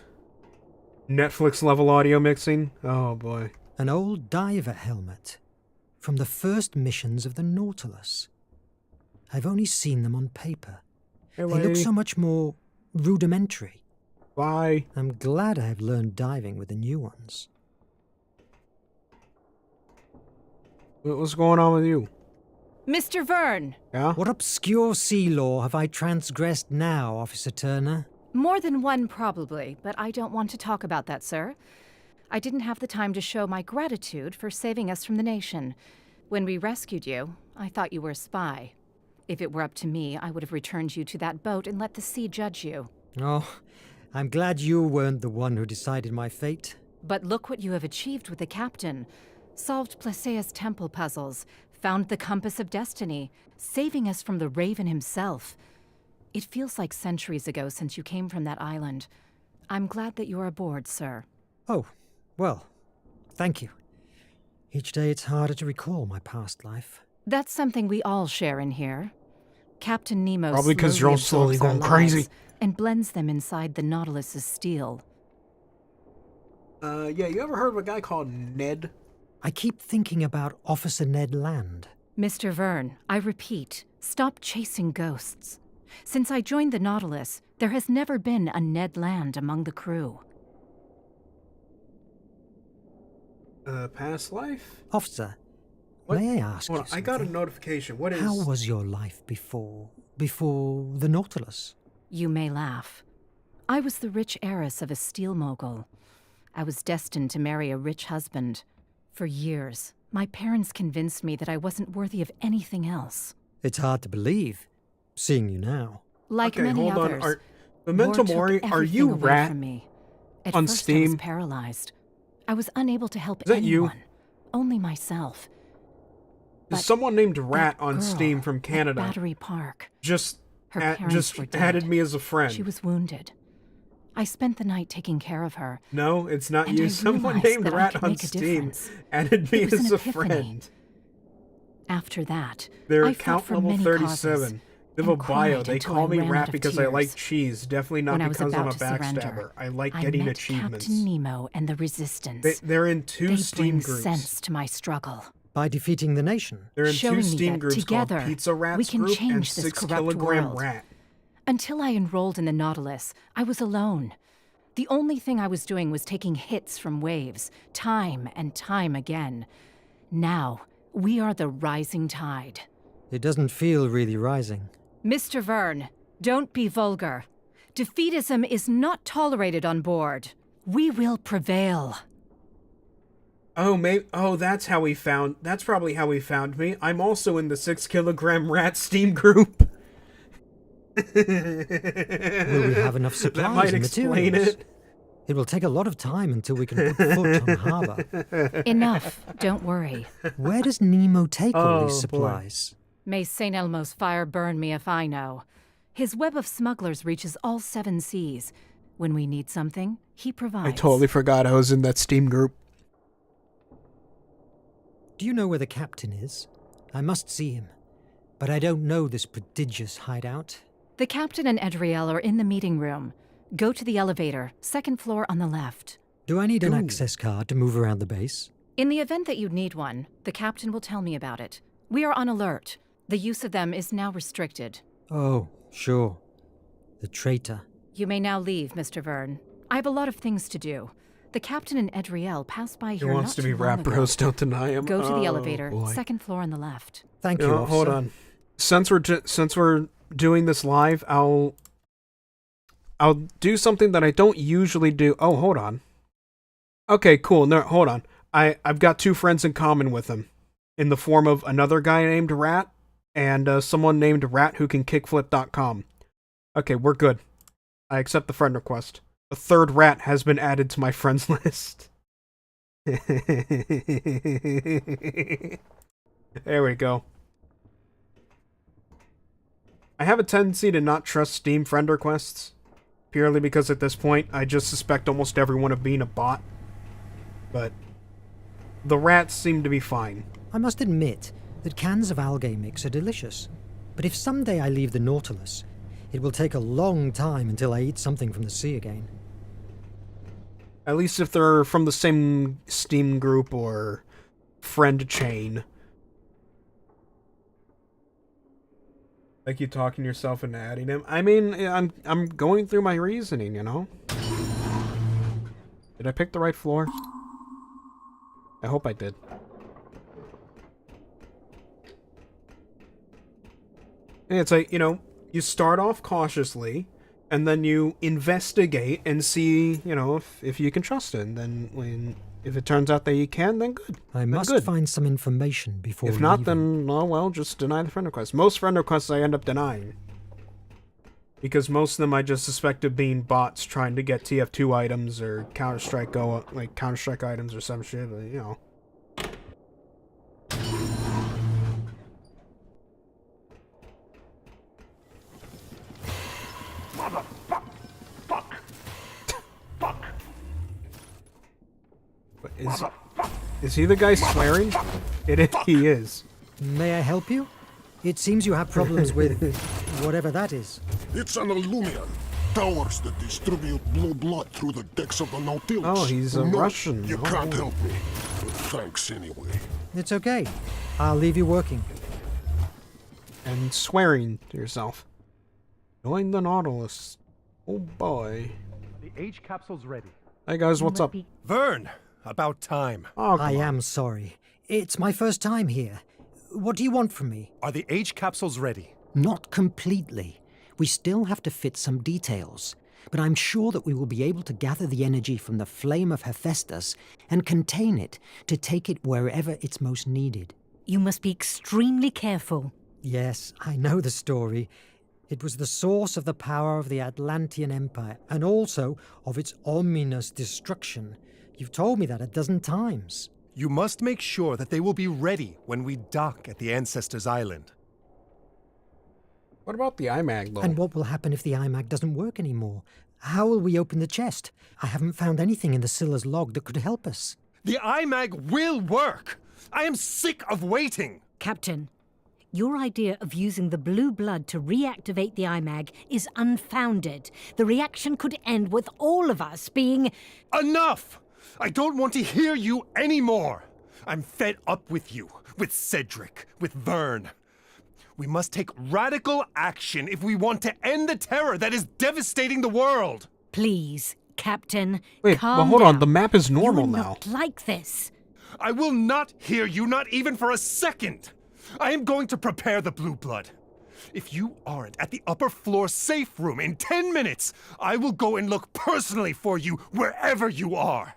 Netflix level audio mixing. Oh boy. An old diver helmet from the first missions of the Nautilus. I've only seen them on paper. Hey, they look so much more rudimentary. Bye. I'm glad I've learned diving with the new ones. What's going on with you? Mr. Verne! Yeah? What obscure sea law have I transgressed now, Officer Turner? More than one, probably, but I don't want to talk about that, sir. I didn't have the time to show my gratitude for saving us from the nation. When we rescued you, I thought you were a spy. If it were up to me, I would have returned you to that boat and let the sea judge you. Oh, I'm glad you weren't the one who decided my fate. But look what you have achieved with the captain. Solved Placea's temple puzzles, found the compass of destiny, saving us from the Raven himself. It feels like centuries ago since you came from that island. I'm glad that you're aboard, sir. Oh, well, thank you. Each day it's harder to recall my past life. That's something we all share in here. Captain Nemo probably because you're all slowly going crazy and blends them inside the Nautilus's steel. Yeah, you ever heard of a guy called Ned? I keep thinking about Officer Ned Land. Mr. Verne, I repeat, stop chasing ghosts. Since I joined the Nautilus, there has never been a Ned Land among the crew. Past life? Officer, what? May I ask you something? I got a notification. What is... How was your life before the Nautilus? You may laugh. I was the rich heiress of a steel mogul. I was destined to marry a rich husband. For years, my parents convinced me that I wasn't worthy of anything else. It's hard to believe, seeing you now. Like okay, many hold others, on. Memento Mori, are you Rat from me. At on first, Steam? I was paralyzed. I was unable to help Is that anyone. You? Only myself. There's someone named Rat on Steam from Canada. Battery Park. Just were dead. added me as a friend. She was wounded. I spent the night taking care of her. No, it's not you. Someone named Rat on Steam added me as a friend. After that, they're I account level 37. They have a bio. They call me Rat because I like cheese. Definitely not because I'm a backstabber. I like getting achievements. Captain Nemo and the Resistance. They're in two Steam groups. groups. Sense to my struggle. By defeating the nation. They're in Showing two Steam groups together, called Pizza Rats we can Group change and this 6 corrupt Kilogram world. Rat. Until I enrolled in the Nautilus, I was alone. The only thing I was doing was taking hits from waves, time and time again. Now, we are the rising tide. It doesn't feel really rising. Mr. Verne, don't be vulgar. Defeatism is not tolerated on board. We will prevail. Oh, maybe. Oh, that's probably how he found me. I'm also in the 6 Kilogram Rat Steam group. Will we have enough supplies that might and explain materials? it. It will take a lot of time until we can put foot on harbour. Enough. Don't worry. Where does Nemo take all these supplies? May St. Elmo's fire burn me if I know. His web of smugglers reaches all 7 seas. When we need something, he provides. I totally forgot I was in that Steam group. Do you know where the captain is? I must see him. But I don't know this prodigious hideout. The captain and Edriel are in the meeting room. Go to the elevator, 2nd floor on the left. Do I need an access card to move around the base? In the event that you need one, the captain will tell me about it. We are on alert. The use of them is now restricted. Oh, sure. The traitor. You may now leave, Mr. Verne. I have a lot of things to do. The captain and Edriel passed by here He wants not to be too long Rat ago. Bros, don't deny him. Go to the elevator, boy. 2nd floor on the left. Thank you, officer. Hold on. Since we're doing this live, I'll do something that I don't usually do. Oh, hold on. Okay, cool. No, hold on. I've got 2 friends in common with him, in the form of another guy named Rat and someone named Rat who can kickflip.com. Okay, we're good. I accept the friend request. A 3rd Rat has been added to my friends list. There we go. I have a tendency to not trust Steam friend requests, purely because at this point I just suspect almost everyone of being a bot. But the rats seem to be fine. I must admit that cans of algae mix are delicious. But if someday I leave the Nautilus, it will take a long time until I eat something from the sea again. At least if they're from the same Steam group or friend chain. Like you talking yourself into adding him. I mean, I'm going through my reasoning, you know? Did I pick the right floor? I hope I did. And it's like, you know, you start off cautiously, and then you investigate and see, you know, if you can trust it. And then if it turns out that you can, then good. I must find some information before If not, leaving. then, oh well, just deny the friend request. Most friend requests I end up denying. Because most of them I just suspect of being bots trying to get TF2 items or Counter-Strike Counter-Strike items or some shit, you know. Is he the guy swearing? He is. May I help you? It seems you have problems with whatever that is. It's an Illumian. Towers that distribute blue blood through the decks of the Nautilus. Oh, he's a Russian. You can't help me. But thanks anyway. It's okay. I'll leave you working. And swearing to yourself. Join the Nautilus. Oh boy. The H capsule's ready. Hey guys, what's up? Verne! About time. Oh, I am sorry. It's my first time here. What do you want from me? Are the H capsules ready? Not completely. We still have to fit some details. But I'm sure that we will be able to gather the energy from the flame of Hephaestus and contain it to take it wherever it's most needed. You must be extremely careful. Yes, I know the story. It was the source of the power of the Atlantean Empire, and also of its ominous destruction. You've told me that a dozen times. You must make sure that they will be ready when we dock at the Ancestors' Island. What about the IMAG, though? And what will happen if the IMAG doesn't work anymore? How will we open the chest? I haven't found anything in the Scylla's log that could help us. The IMAG will work! I am sick of waiting! Captain, your idea of using the blue blood to reactivate the IMAG is unfounded. The reaction could end with all of us being... Enough! I don't want to hear you anymore! I'm fed up with you, with Cedric, with Verne. We must take radical action if we want to end the terror that is devastating the world! Please, Captain, Wait, calm but hold down. on, the map is normal You're now. not like this. I will not hear you, not even for a second! I am going to prepare the blue blood. If you aren't at the upper floor safe room in 10 minutes, I will go and look personally for you wherever you are.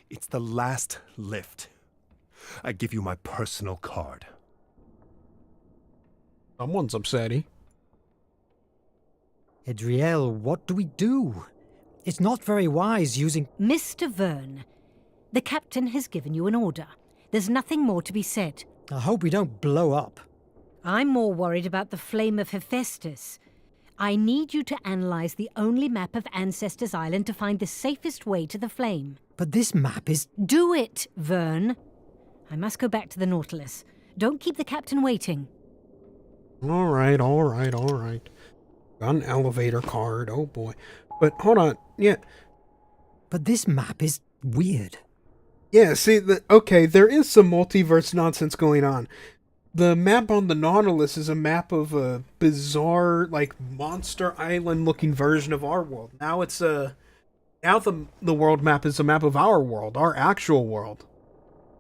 It's the last lift. I give you my personal card. Someone's upsetty. Adriel, what do we do? It's not very wise using... Mr. Verne, the captain has given you an order. There's nothing more to be said. I hope we don't blow up. I'm more worried about the flame of Hephaestus. I need you to analyze the only map of Ancestors Island to find the safest way to the flame. But this map is... Do it, Verne. I must go back to the Nautilus. Don't keep the captain waiting. Alright. Got an elevator card, oh boy. But hold on, yeah. But this map is weird. Yeah, see, okay, there is some multiverse nonsense going on. The map on the Nautilus is a map of a bizarre, like, monster island-looking version of our world. Now it's now the world map is a map of our world, our actual world.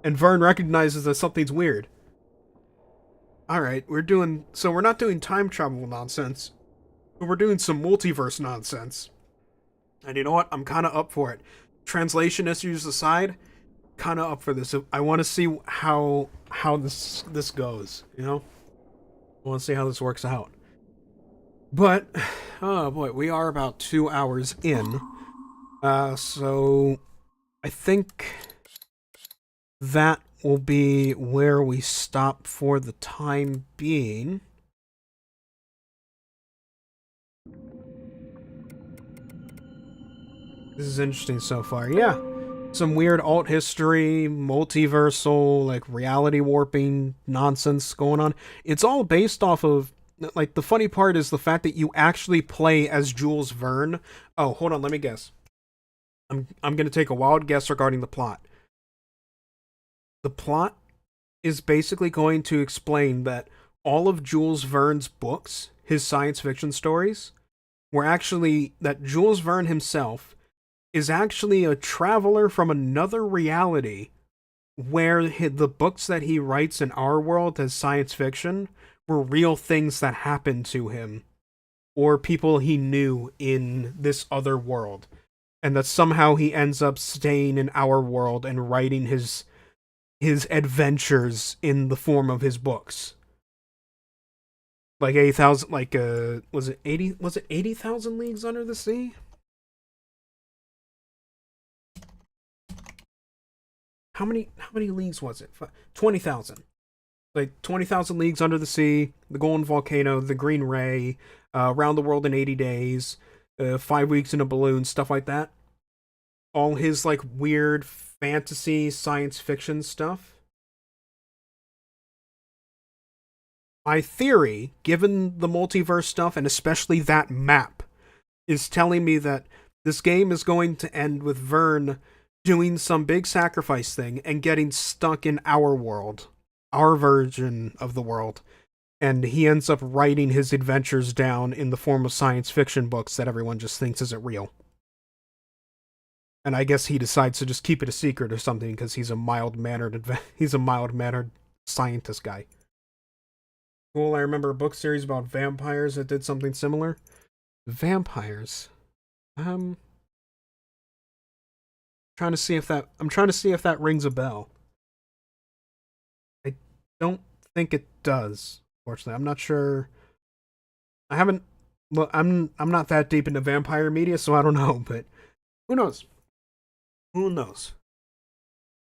And Verne recognizes that something's weird. Alright, so we're not doing time travel nonsense. But we're doing some multiverse nonsense. And you know what? I'm kind of up for it. Translation issues aside, kind of up for this. I want to see how this goes, you know? I want to see how this works out. But, oh boy, we are about 2 hours in. So, I think that will be where we stop for the time being. This is interesting so far. Yeah. Some weird alt history, multiversal, like reality warping nonsense going on. It's all based off of, like, the funny part is the fact that you actually play as Jules Verne. Oh, hold on, let me guess. I'm gonna take a wild guess regarding the plot. The plot is basically going to explain that all of Jules Verne's books, his science fiction stories, were actually that Jules Verne himself is actually a traveler from another reality where the books that he writes in our world as science fiction were real things that happened to him or people he knew in this other world. And that somehow he ends up staying in our world and writing his adventures in the form of his books. Like 80,000, like, was it 80,000 Leagues Under the Sea? How many leagues was it? 20,000. Like 20,000 Leagues Under the Sea, The Golden Volcano, The Green Ray, Around the World in 80 Days, 5 Weeks in a Balloon, stuff like that. All his, like, weird fantasy science fiction stuff. My theory, given the multiverse stuff, and especially that map, is telling me that this game is going to end with Verne doing some big sacrifice thing and getting stuck in our world, our version of the world, and he ends up writing his adventures down in the form of science fiction books that everyone just thinks isn't real. And I guess he decides to just keep it a secret or something because he's a mild-mannered scientist guy. Cool, I remember a book series about vampires that did something similar. Vampires. I'm trying to see if that rings a bell. I don't think it does, fortunately. I'm not sure. I'm not that deep into vampire media, so I don't know, but who knows? Who knows?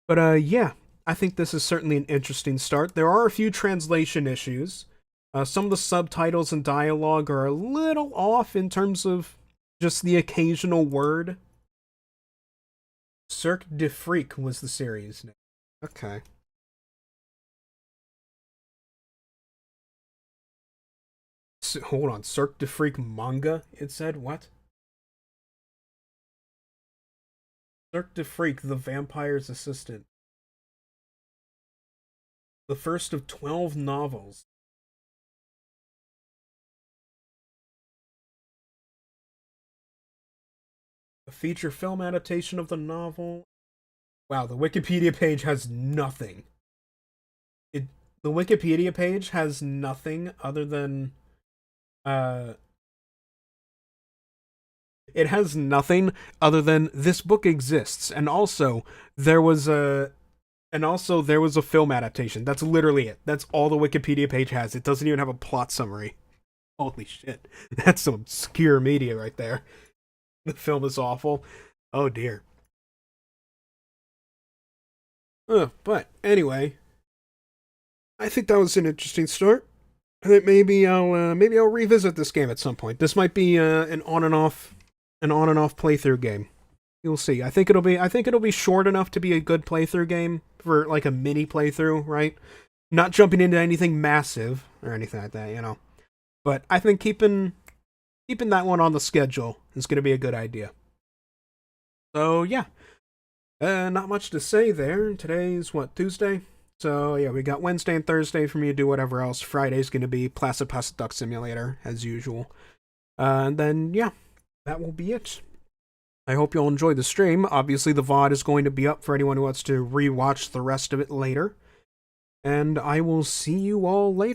But yeah, I think this is certainly an interesting start. There are a few translation issues. Some of the subtitles and dialogue are a little off in terms of just the occasional word. Cirque de Freak was the series name. Okay. Hold on, Cirque de Freak manga, it said? What? Cirque de Freak, the Vampire's Assistant. The first of 12 novels. A feature film adaptation of the novel. Wow, the Wikipedia page has nothing. The Wikipedia page has nothing other than it has nothing other than this book exists, and also there was a film adaptation. That's literally it. That's all the Wikipedia page has. It doesn't even have a plot summary. Holy shit. That's some obscure media right there. The film is awful. Oh dear. But anyway, I think that was an interesting start. I think maybe I'll revisit this game at some point. This might be an on and off playthrough game. You'll see. I think it'll be short enough to be a good playthrough game for like a mini playthrough, right? Not jumping into anything massive or anything like that, you know. But I think keeping that one on the schedule is going to be a good idea. So, yeah. Not much to say there. Today's, Tuesday? So, yeah, we got Wednesday and Thursday for me to do whatever else. Friday's going to be Placid Duck Simulator, as usual. And then, yeah, that will be it. I hope you'll enjoy the stream. Obviously, the VOD is going to be up for anyone who wants to rewatch the rest of it later. And I will see you all later.